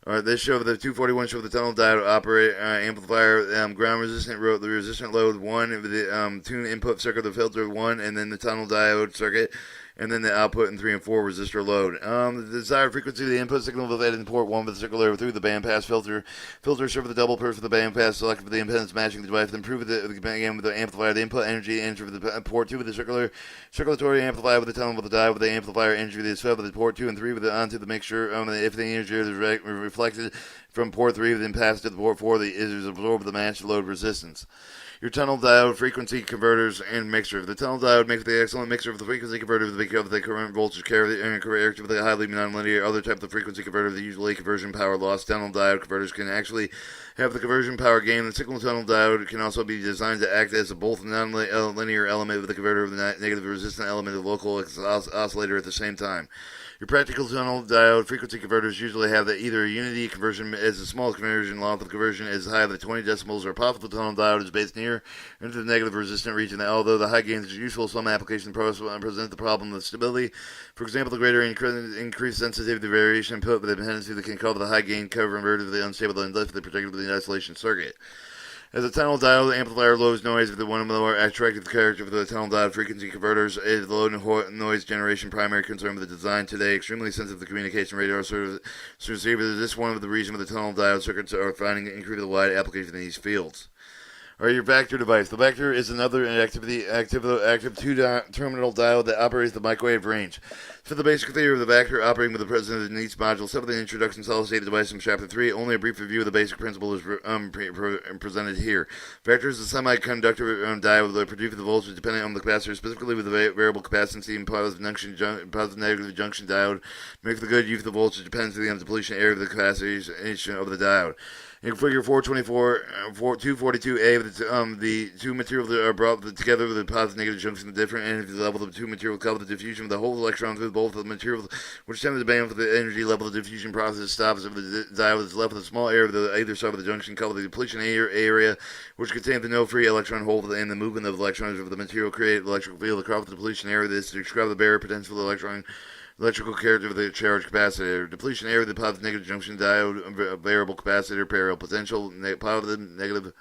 Alright, this show the 241 show the tunnel diode operate amplifier ground resistant the resistant load 1 the tune input circuit the filter 1 and then the tunnel diode circuit and then the output in 3 and 4 resistor load. The desired frequency of the input signal will be in port 1 with the circular through the bandpass filter. Filter serve the double purge for the bandpass selected for the impedance matching the device. Then prove again with the amplifier the input energy enter for the port 2 with the circulatory amplifier with the tunnel with the diode with the amplifier energy with the port 2 and 3 with the onto the mixture. If the energy is reflected from port 3 then passed to the port 4 is absorbed with the matched load resistance. Your tunnel diode frequency converters and mixer. The tunnel diode makes the excellent mixer of the frequency converter of the current voltage carrier and character with the highly nonlinear other type of frequency converter. The usually conversion power loss. Tunnel diode converters can actually have the conversion power gain. The signal tunnel diode can also be designed to act as a both non-linear element of the converter of the negative resistant element of the local oscillator at the same time. Your practical tunnel diode frequency converters usually have either a unity conversion as a small conversion loss with conversion as high as 20 decibels or a profitable tunnel diode is based near into the negative resistant region. Although the high gain is useful, some applications present the problem of stability. For example, the greater increased sensitivity to variation input with the dependency that can cover the high gain cover inverted the unstable and lift the particularly the isolation circuit. As a tunnel diode amplifier lows noise with one of the more attractive characters of the tunnel diode frequency converters is low noise generation primary concern with the design today. Extremely sensitive to communication radio receivers. This is one of the reasons the tunnel diode circuits are finding increasingly wide application in these fields. Or your vector device. The vector is another active two-terminal diode that operates the microwave range. For the basic theory of the vector operating with the presence of the Neets module, 7 of the introduction solid-state device from Chapter 3, only a brief review of the basic principle is presented here. Vector is a semiconductor diode that produces the voltage depending on the capacitor, specifically with the variable capacitance and positive negative junction diode. Make the good use of the voltage dependency on the depletion area of the capacitance of the diode. In figure 242A, the two materials that are brought together with the positive negative junction of the different energy level of the two materials cover the diffusion of the whole electron through both of the materials, which tend to band for the energy level of the diffusion process stops if the diode is left with a small area of either side of the junction cover the depletion area, which contains the no free electron hole and the movement of electrons of the material create electrical field across the depletion area. This to describe the barrier potential of the electrical character of the charge capacitor. Depletion area of the positive negative junction diode, variable capacitor, parallel potential, positive negative.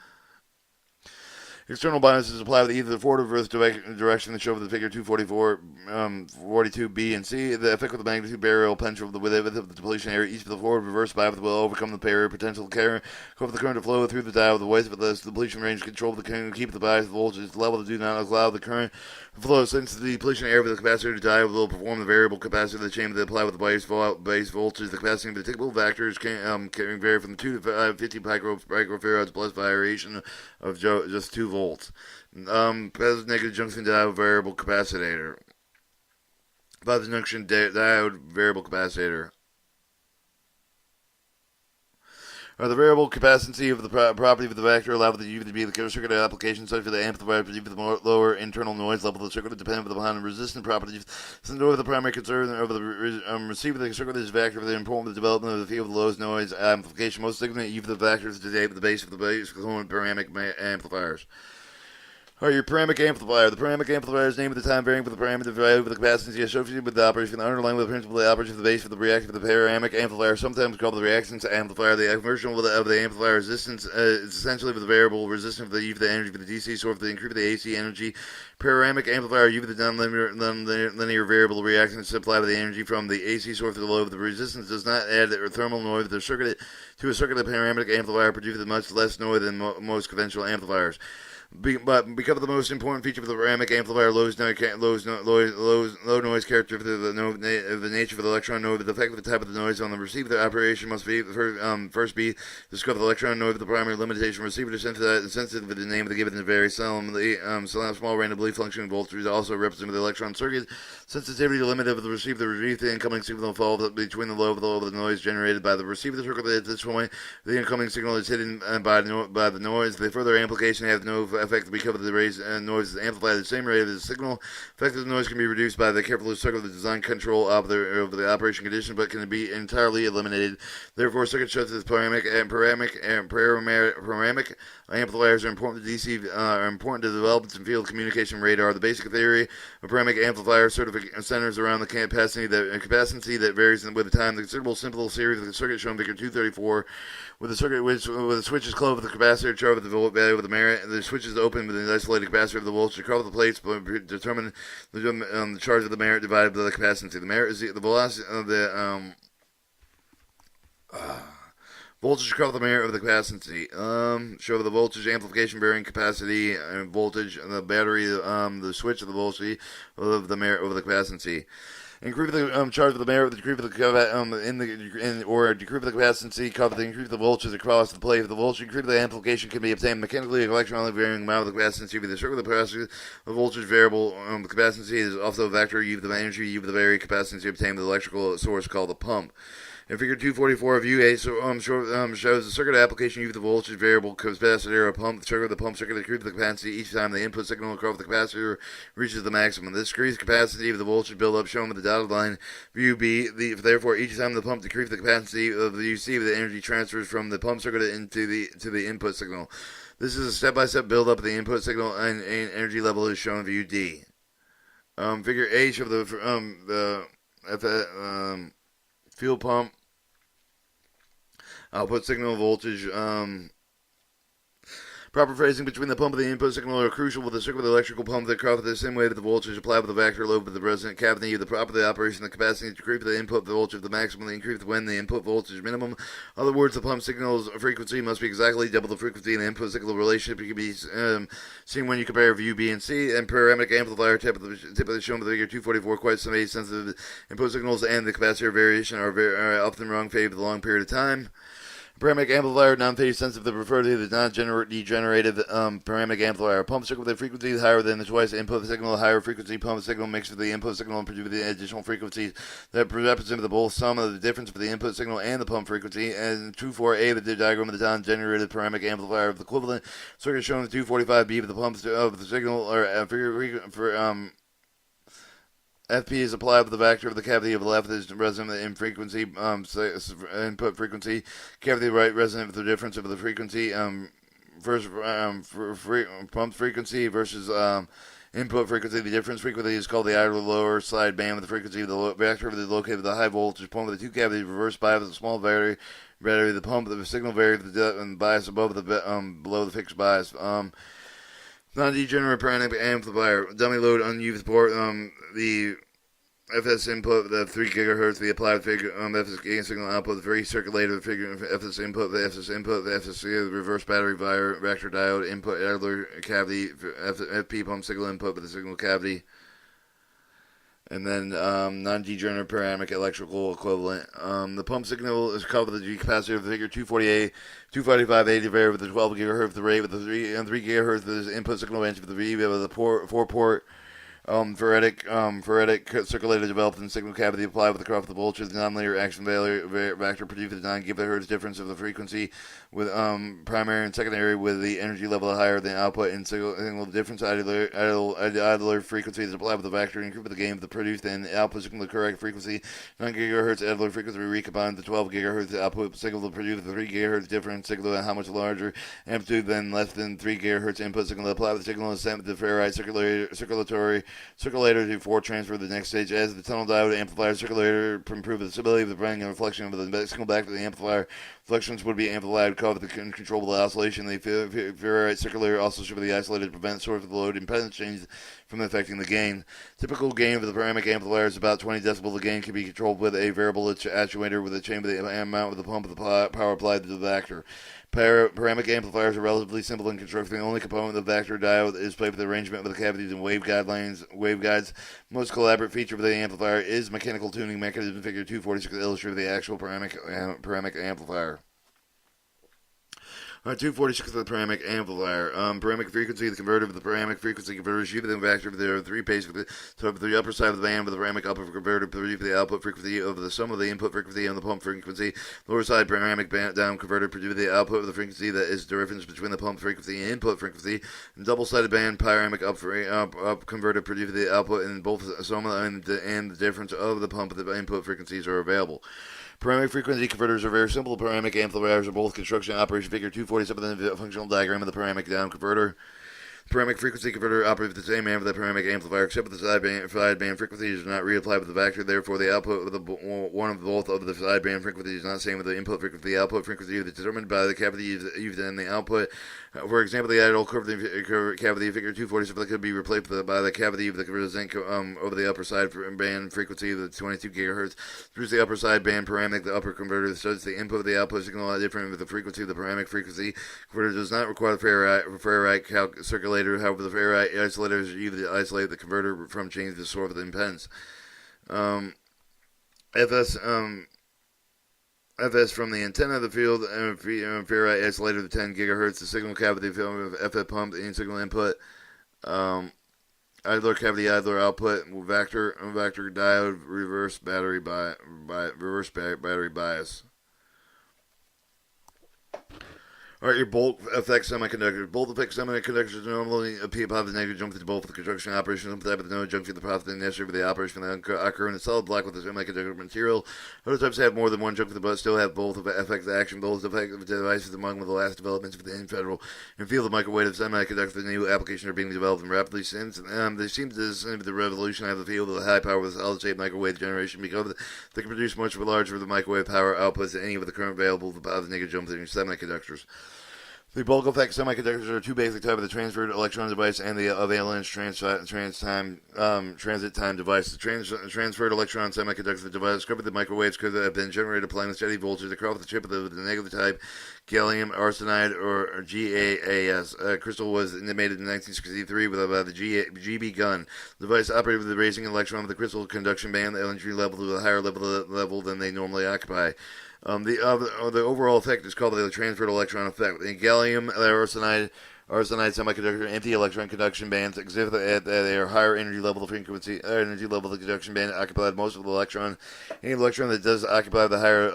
External biases apply with either the forward or reverse direction that show the figure 244, 42B and C. The effect of the magnitude barrier potential of the width of the depletion area. Each of the forward and reverse bias will overcome the barrier potential carry of the current to flow through the diode. The ways of the depletion range control the keep the bias voltage level to do not allow the current flow. Since the depletion of air with the capacitor, the diode will perform the variable capacitor of the chamber that apply with the base voltage. The capacity of the typical vectors can vary from 2 to 50 microfarads plus variation of just 2 volts. Positive negative junction diode variable capacitor. Positive junction diode variable capacitor. The variable capacity of the property of the vector allow the UV to be the circuit application such that the amplifier produces the lower internal noise level of the circuit dependent upon the resistant properties. Since over the primary concern over the receiver the circuit is vector for the important development of the field of low noise amplification. Most significant UV the vectors today at the base of the base component panoramic amplifiers. Your panoramic amplifier. The panoramic amplifier is named at the time varying with the parameter value with the capacity associated with the operation. The underlying with the principle of the operation of the base of the reactive of the panoramic amplifier, sometimes called the reactance amplifier. The conversion of the amplifier resistance is essentially with the variable resistance of the U for the energy for the DC source for the increase of the AC energy. Panoramic amplifier U for the non-linear variable reactance supply of the energy from the AC source to the load. The resistance does not add thermal noise to a circuit. The panoramic amplifier produces much less noise than most conventional amplifiers. But because of the most important feature of the panoramic amplifier, low noise character of the nature of the electron node, the effect of the type of the noise on the receiver, the operation must be first be the scope of the electron node. The primary limitation receiver to sensitive with the name of the given very solemnly small randomly functioning voltage also represent the electron circuit sensitivity limit of the receiver. The receive the incoming signal falls between the low of the noise generated by the receiver. The circuit at this point, the incoming signal is hidden by the noise. The further amplification has no effect because of the noise is amplified at the same rate as the signal. Effect of the noise can be reduced by the careful circuit of the design control of the operation condition, but can be entirely eliminated. Therefore, circuit shows that panoramic amplifiers are important to DC, are important to developments in field communication radar. The basic theory of panoramic amplifier centers around the capacity that varies with the time. The considerable simple series of the circuit shown in Figure 234, with the circuit with the switch is closed with the capacitor chart with the volt value of the merit. The switch is open with an isolated capacitor of the voltage. The cover the plates determine the charge of the merit divided by the capacity. The merit is the velocity of the voltage across the merit of the capacity. Show the voltage amplification varying capacity and voltage and the battery. The switch of the voltage of the merit over the capacity. Increase the charge of the merit with the decrease of the decrease of the capacity cover the increase of the voltage across the plate. If the voltage increase of the amplification can be obtained mechanically, electronically varying amount of the capacity. The circuit of the capacity, the voltage variable. The capacity is also a vector. U of the energy, U of the very capacity obtained with the electrical source called the pump. In Figure 244 of U8 shows the circuit application U of the voltage variable capacitor, a pump, the circuit of the pump circuit decreases the capacity each time the input signal across the capacitor reaches the maximum. This decreased capacity of the voltage buildup shown with the dotted line view B. Therefore, each time the pump decreases the capacity of the UC, the energy transfers from the pump circuit into the input signal. This is a step-by-step buildup of the input signal and energy level is shown in view D. Figure H of the fuel pump output signal voltage. Proper phrasing between the pump and the input signal are crucial with the circuit of the electrical pump that crosses the same way to the voltage applied with the vector lobe of the resonant cavity of the proper the operation of the capacity to decrease the input voltage of the maximum and increase when the input voltage is minimum. In other words, the pump signal's frequency must be exactly double the frequency in the input signal relationship. It can be seen when you compare view B and C. And panoramic amplifier typically shown with the Figure 244 quite some sensitive input signals and the capacitor variation are often wrong phase for a long period of time. Panoramic amplifier, non-phase sensitive, that refer to the non-degenerative panoramic amplifier. Pump circuit with a frequency higher than the twice input signal, higher frequency pump signal mixed with the input signal and produce the additional frequencies that represent the both sum of the difference for the input signal and the pump frequency. And 24A, the diagram of the non-generated panoramic amplifier of the equivalent circuit shown in 245B of the pump of the signal or FP is applied with the vector of the cavity of the left is resonant in frequency, input frequency, cavity right resonant with the difference of the frequency, pump frequency versus input frequency. The difference frequency is called the outer lower side band with the frequency of the vector of the located with the high voltage pump with the two cavities reverse bias with a small battery, the pump, the signal vary with the bias above the below the fixed bias. Non-degenerate panoramic amplifier, dummy load unused port. The FS input, the 3 gigahertz, the applied figure, FS gain signal output, the recirculator, the figure, FS input, the FSC, the reverse battery vector diode, input, Adler cavity, FP pump signal input with the signal cavity, and then non-degenerate panoramic electrical equivalent. The pump signal is coupled with the capacitor of the figure 24580 with the 12 gigahertz rate with the 3 gigahertz the input signal range with the V with the 4-port ferritic circulator developed in the signal cavity applied with the cross of the voltage. The nonlinear action vector produces the 9 gigahertz difference of the frequency with primary and secondary with the energy level higher than output and signal difference idler frequency is applied with the vector and with the gain of the produced and output signal the correct frequency 9 gigahertz idler frequency recombined the 12 gigahertz output signal to produce the 3 gigahertz difference signal and how much larger amplitude than less than 3 gigahertz input signal applied with the signal is sent with the ferrite circulator to forward transfer to the next stage as the tunnel diode amplifier circulator improve the stability of the bringing and reflection of the signal back to the amplifier. Reflections would be amplified with the controllable oscillation. The ferrite circulator also should be isolated to prevent source of the load impedance change from affecting the gain. Typical gain of the panoramic amplifier is about 20 decibels. The gain can be controlled with a variable actuator with a chamber the amount of the pump of the power applied to the vector. Panoramic amplifiers are relatively simple in construction. The only component of the vector diode is played with the arrangement of the cavities and waveguides. Most elaborate feature of the amplifier is mechanical tuning mechanism. Figure 246 illustrates the actual panoramic amplifier. 246 of the panoramic amplifier. Panoramic frequency, the converter of the panoramic frequency converter is used in the vector of the 3 pace so the upper side of the band with the panoramic output converter produce the output frequency of the sum of the input frequency and the pump frequency. Lower side panoramic band down converter produce the output of the frequency that is the difference between the pump frequency and input frequency. And double-sided band panoramic up converter produce the output and both the sum and the difference of the pump of the input frequencies are available. Panoramic frequency converters are very simple. Panoramic amplifiers are both construction operation. Figure 247 in the functional diagram of the panoramic down converter. Panoramic frequency converter operates with the same band for the panoramic amplifier, except for the sideband frequencies are not reapplied with the vector. Therefore, the output of one of both of the sideband frequencies is not the same with the input frequency. The output frequency is determined by the cavity used in the output. For example, the idle cavity figure 247 could be replaced by the cavity of the resonant over the upper side band frequency of the 22 gigahertz. Through the upper side band panoramic, the upper converter studies the input of the output signal are different with the frequency of the panoramic frequency. Converter does not require the ferrite circulator. However, the ferrite isolators are used to isolate the converter from changing the source of the impedance. FS from the antenna of the field ferrite isolator to 10 gigahertz. The signal cavity film of FF pump in signal input. Idler cavity idler output vector diode reverse battery bias. Alright, your bolt effect semiconductors. Bolt effect semiconductors normally appear positive negative junction to both of the construction operation. Some type of the no junction to the positive necessary for the operation occur in a solid block with the semiconductor material. Other types have more than one junction, but still have both effects action. Both effective devices among the last developments within federal and field of microwave semiconductors. The new applications are being developed rapidly since. They seem to revolutionize the field of the high power with solid state microwave generation because they can produce much larger the microwave power outputs than any of the current available positive negative junctions in semiconductors. The bulk effect semiconductors are two basic types of the transferred electron device and the avalanche transit time device. The transferred electron semiconductor device discovered the microwaves could have been generated applying the steady voltage across the chip of the negative type gallium arsenide or GaAs. Crystal was intimated in 1963 by the GB gun. The device operated with the raising electron of the crystal conduction band, the energy level to a higher level than they normally occupy. The overall effect is called the transferred electron effect. The gallium arsenide semiconductor anti-electron conduction bands exhibit at their higher energy level of frequency. Energy level of the conduction band occupied most of the electron. Any electron that does occupy the higher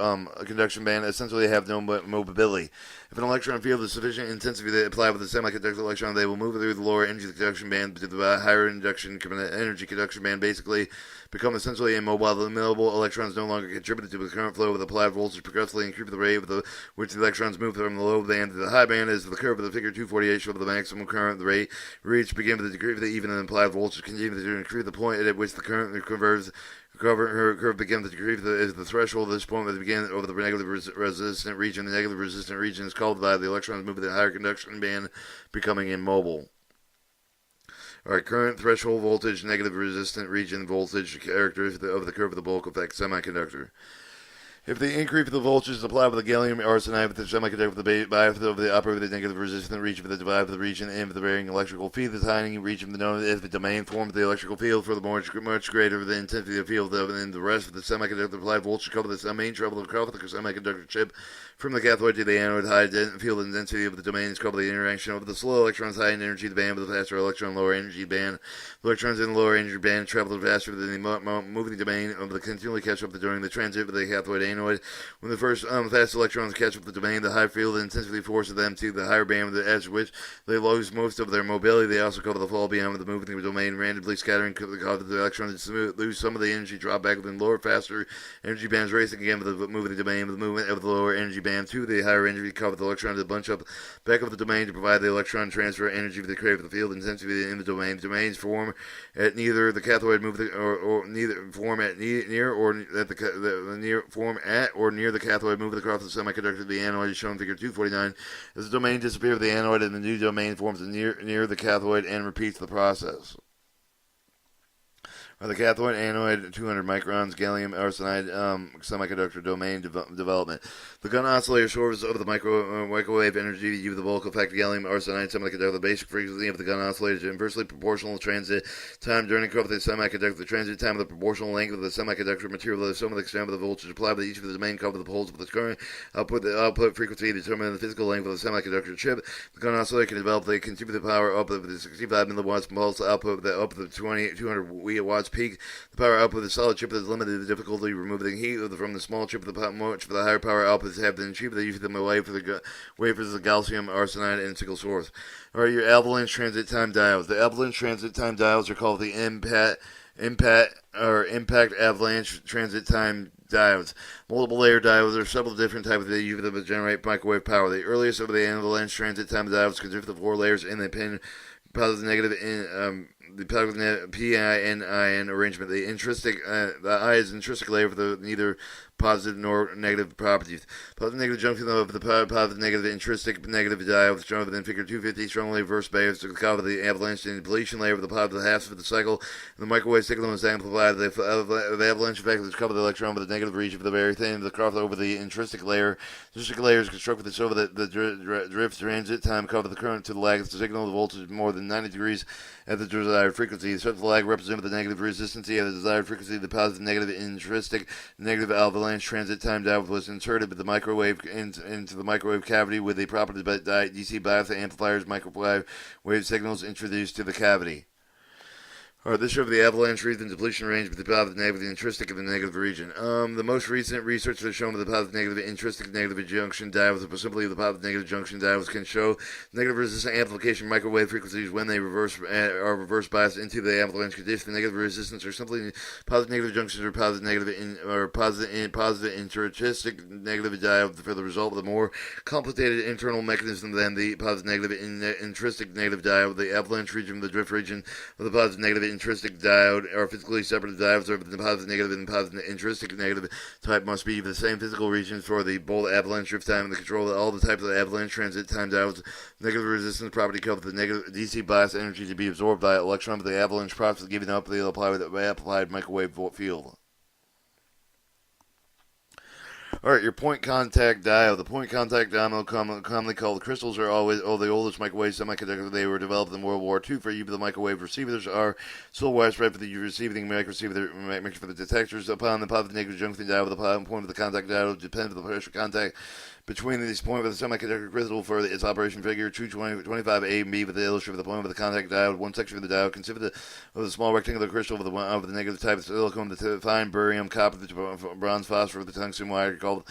conduction band essentially have no mobility. If an electron field is sufficient intensity to apply with a semiconductor electron, they will move through the lower energy conduction band to the higher energy conduction band, basically become essentially immobile. The immobile electrons no longer contribute to the current flow with applied voltage progressively increase the rate with which the electrons move from the low band to the high band. As the curve of the figure 248 shows the maximum current, the rate reached begin with the degree of the even and implied voltage continue to increase the point at which the current curve begins to decrease is the threshold of this point that begins over the negative resistant region. The negative resistant region is called by the electrons moving the higher conduction band, becoming immobile. Alright, current, threshold voltage, negative resistant region, voltage, characteristics of the curve of the bulk effect semiconductor. If the increase of the voltage is applied with the gallium arsenide with the semiconductor with the bias of the upper with the negative resistant region for the divide of the region and for the varying electrical field, the tiny region of the known if the domain forms the electrical field for the much greater the intensity of the field than the rest of the semiconductor applied voltage cover the main trouble of the semiconductor chip from the cathode to the anode. High field intensity of the domain is called the interaction of the slow electrons high in energy the band with the faster electron lower energy band. The electrons in the lower energy band travel faster than the moving domain of the continually catch up during the transit of the cathode anode. When the first fast electrons catch up with the domain, the high field intensity forces them to the higher band, edge which they lose most of their mobility. They also cover the fall beyond the moving domain, randomly scattering the electrons to lose some of the energy, drop back within lower, faster energy bands, racing again with the moving domain, with the movement of the lower energy band to the higher energy, cover the electron to bunch up back of the domain to provide the electron transfer energy for the create of the field intensity in the domain. The domains form at neither the cathode move or neither form at near or at the near form at or near the cathode moving across the semiconductor to the anode is shown in figure 249. As the domain disappears with the anode and the new domain forms near the cathode and repeats the process. The cathode anode 200 microns gallium arsenide semiconductor domain development. The gun oscillator source of the microwave energy due to the bulk effect gallium arsenide semiconductor. The basic frequency of the gun oscillator is inversely proportional to transit time during the curve of the semiconductor. The transit time of the proportional length of the semiconductor material is the sum of the extent of the voltage applied by each of the domain cover the poles of the current output. The output frequency determines the physical length of the semiconductor chip. The gun oscillator can develop the contribute the power up of the 65 milliwatts pulse output up to 200 watts peak. The power output of the solid chip is limited to the difficulty removing heat from the small chip of the much for the higher power outputs have been achieved. They use them away for the wafers of calcium arsenide and single source. Alright, your avalanche transit time diodes. The avalanche transit time diodes are called the impact avalanche transit time diodes. Multiple layer diodes are several different types that use them to generate microwave power. The earliest of the avalanche transit time diodes consist of 4 layers in the pin positive negative in the PIN arrangement. The I is intrinsic layer for the neither positive nor negative properties. Positive negative junction of the positive negative intrinsic negative diode shown within figure 250 strongly reverse bias to the cover the avalanche and depletion layer of the positive half of the cycle. And the microwave signal is amplified. The avalanche effect is cover the electron with the negative region of the very thin the cover over the intrinsic layer. The intrinsic layer is constructed with the over the drift transit time cover the current to the lag. The signal the voltage more than 90 degrees at the desired frequency. The the lag represented the negative resistance at the desired frequency. The positive negative intrinsic negative avalanche transit time diode was inserted with the microwave into the microwave cavity with a property DC bias amplifiers microwave wave signals introduced to the cavity. Alright, this shows the avalanche region depletion range with the positive, negative, the intrinsic, and the negative region. The most recent research has shown that the positive, negative, intrinsic, negative junction diodes, or simply the positive, negative junction diodes, can show negative resistance amplification microwave frequencies when they are reverse biased into the avalanche condition. The negative resistance are simply positive, negative junctions or positive, negative, positive, intrinsic, negative diodes for the result of the more complicated internal mechanism than the positive, negative, intrinsic, negative diode. The avalanche region, the drift region of the positive, negative, intrinsic diode are physically separate diodes of the positive, negative, and positive intrinsic negative type must be the same physical regions for the both avalanche drift time and the control of all the types of avalanche transit time diodes. Negative resistance property covers the negative DC bias energy to be absorbed by electron, but the avalanche process giving up the applied microwave field. Alright, your point contact diode. The point contact diode, commonly called crystals, are always the oldest microwave semiconductor. They were developed in World War II for use. The microwave receivers are still widespread for the receiving microceiver for the detectors. Upon the positive negative junction diode, the point of the contact diode depends on the pressure contact between these point of the semiconductor crystal for its operation figure 225A and B with the illustrate of the point of the contact diode. One section of the diode consists of the small rectangular crystal of the negative type of silicon, the fine barium, copper, the bronze, phosphor, the tungsten wire called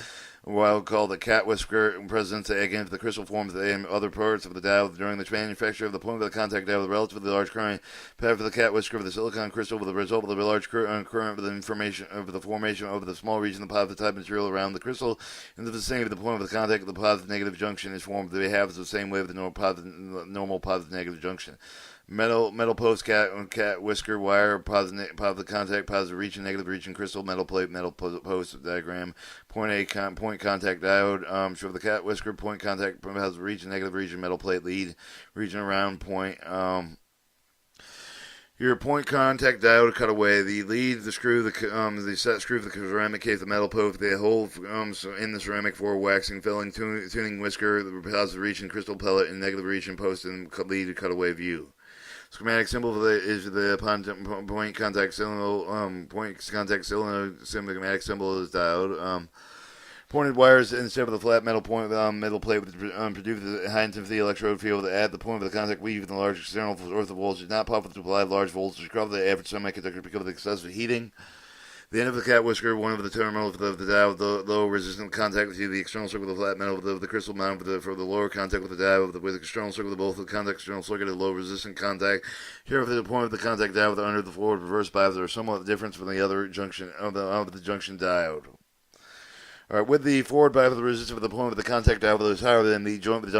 the cat whisker presents against the crystal forms and other parts of the diode during the manufacture of the point of the contact diode with relatively large current path for the cat whisker of the silicon crystal with the result of the large current with the information of the formation of the small region of the positive type material around the crystal in the vicinity of the point of the contact. The positive negative junction is formed. They have the same way with the normal positive negative junction. Metal post cat whisker wire positive contact positive region negative region crystal metal plate metal post diagram point contact diode show the cat whisker point contact positive region negative region metal plate lead region around point Your point contact diode cutaway, the lead, the screw, the set screw for the ceramic case, the metal poke, the hole in the ceramic for waxing, filling, tuning whisker, the positive region, crystal pellet, and negative region post and lead cutaway view. Schematic symbol is the point contact solenoid. Schematic symbol is diode. Pointed wires instead of the flat metal plate with produce the high intensity electrode field at the point of the contact weave in the large external source of voltage, not pop with to apply large voltage, cover the average semiconductor because of the excessive heating. The end of the cat whisker, one of the terminals of the diode with the low resistant contact with the external circuit of the flat metal of the crystal mount for the lower contact with the diode with the external circuit of both the contact external circuit of the low resistant contact. Here for the point of the contact diode with the under the forward reverse bias are somewhat different from the other junction of the junction diode. All right, with the forward bias of the resistance of the point of the contact diode is higher than the joint with the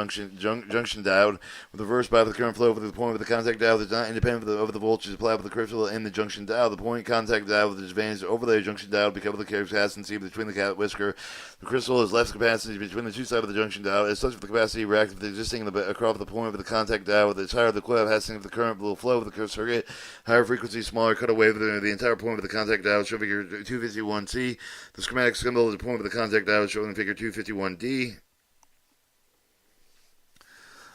junction diode, with the reverse bias of the current flow with the point of the contact diode is not independent of the voltage applied with the crystal in the junction diode. The point contact diode with the advantage over the junction diode because of the capacity between the cat whisker. The crystal has less capacity between the two sides of the junction diode. As such, with the capacity reactive with the existing across the point of the contact diode, with its higher the capacity of the current will flow with the circuit, higher frequency, smaller cutaway with the entire point of the contact diode. Show figure 251C. The schematic symbol is the point of the contact diode shown in figure 251D.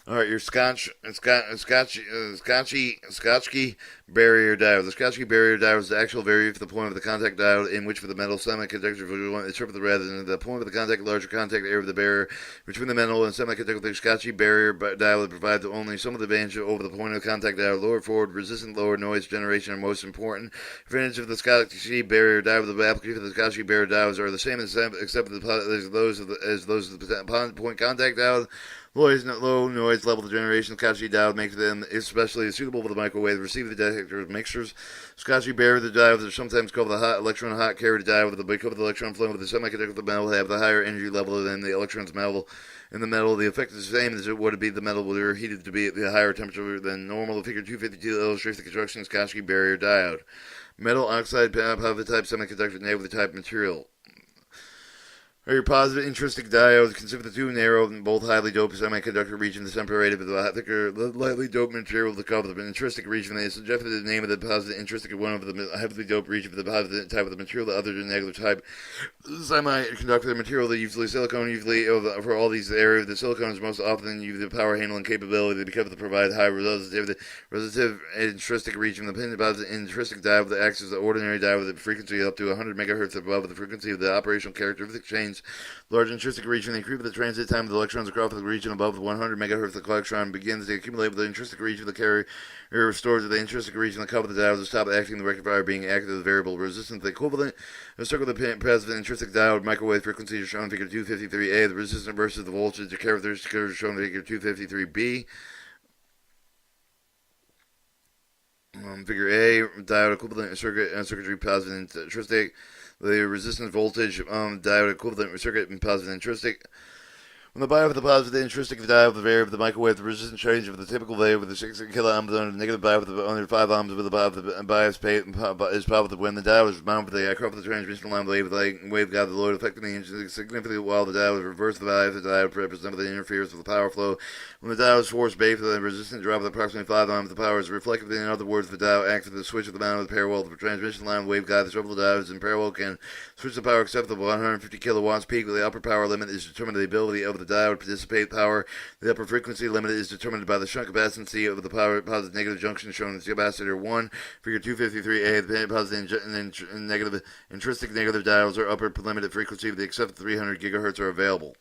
All right, your Scotchy barrier diode. The Scotchy barrier diode is the actual barrier for the point of the contact diode in which for the metal semiconductor is interpreted rather than the point of the contact larger contact area of the barrier between the metal and semiconductor. The Scotchy barrier diode provides only some of the advantage over the point of the contact diode. Lower forward resistant, lower noise generation are most important. Advantage of the Scotchy barrier diode. The application of the Scotchy barrier diodes are the same except as those of the point contact diode. Low noise level generation of Scotchy diode makes them especially suitable for the microwave receiver detector of mixtures. Scotchy barrier diodes are sometimes called the hot carrier diode because of the electron flow with the semiconductor of the metal have the higher energy level than the electrons metal. In the metal, the effect is the same as it would be the metal would be heated to be at the higher temperature than normal. The figure 252 illustrates the construction of Scotchy barrier diode. Metal oxide positive type semiconductor negative type material. Your positive intrinsic diodes consist of the two narrow and both highly doped semiconductor regions separated by the thicker, lightly doped material to cover the intrinsic region. They suggested the name of the positive intrinsic one of the heavily doped region for the positive type of the material, the other the negative type. Semiconductor material, the usually silicone, for all these areas, the silicone is most often the power handling capability because to provide high resistive intrinsic region. The pin positive intrinsic diode that acts as the ordinary diode with a frequency up to 100 megahertz above the frequency of the operational characteristic change. Large intrinsic region, the increase of the transit time of the electrons across the region above the 100 megahertz. The electron begins to accumulate with the intrinsic region. The carrier restores the intrinsic region. The cover of the diode will stop acting. The rectifier being active as variable resistance. The equivalent of circle of the positive intrinsic diode microwave frequencies are shown in figure 253A. The resistance versus the voltage. The characteristics are shown in figure 253B. Figure A, diode equivalent circuitry positive intrinsic. The resistance voltage diode equivalent circuit and positive intrinsic. When the bias of the positive intrinsic diode of the variable of the microwave, the resistance change of the typical value with the 6 kilo ohms under the negative bias of the under 5 ohms with the bias is positive when the diode is mounted with the across the transmission line wave got the load affecting the engine significantly while the diode is reversed the bias of the diode represents the interference with the power flow. When the diode is forced based with the resistance drop of approximately 5 ohms, the power is reflected. In other words, the diode acts as the switch of the mount of the parallel of the transmission line wave guide. The several diodes in parallel can switch the power except the 150 kilowatts peak. The upper power limit is determined by the ability of the diode to dissipate power. The upper frequency limit is determined by the shunt capacity of the power positive negative junction shown in capacitor 1. Figure 253A, the positive and negative intrinsic negative diodes are upper limited frequency with the except 300 gigahertz are available.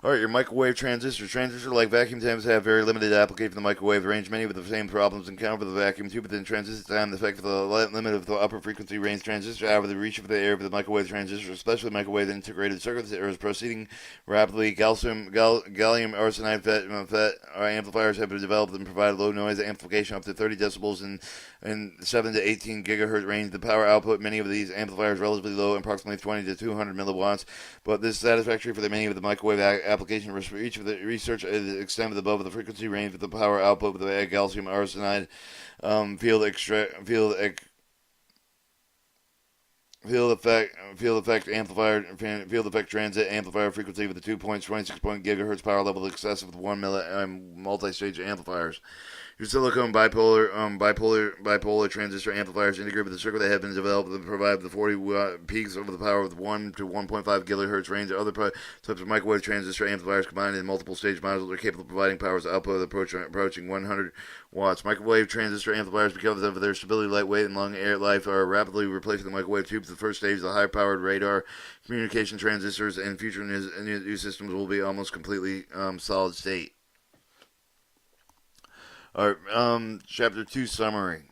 Alright, your microwave transistor. Transistors, like vacuum tubes, have very limited application for the microwave range. Many with the same problems encountered with the vacuum tube, but in transistor time, the effect of the limit of the upper frequency range transistor out of the reach of the air of the microwave transistor, especially microwave integrated circuits, is proceeding rapidly. Gallium arsenide FET amplifiers have been developed and provide low noise amplification up to 30 decibels in 7 to 18 gigahertz range. The power output, many of these amplifiers relatively low, approximately 20 to 200 milliwatts, but this is satisfactory for the many of the microwave application for each of the research is extended above the frequency range with the power output with the gallium arsenide field effect amplifier, field effect transit amplifier frequency with the 2.26 gigahertz power level excessive with 1 multi-stage amplifiers. Your silicone bipolar transistor amplifiers integrate with the circuit that have been developed to provide the 40-watt peaks over the power of 1 to 1.5 gigahertz range. Other types of microwave transistor amplifiers combined in multiple stage modules are capable of providing powers output approaching 100 watts. Microwave transistor amplifiers, because of their stability, lightweight, and long air life, are rapidly replacing the microwave tubes. The first stage, the high-powered radar communication transistors, and future new systems will be almost completely solid state. Alright, Chapter 2 summary.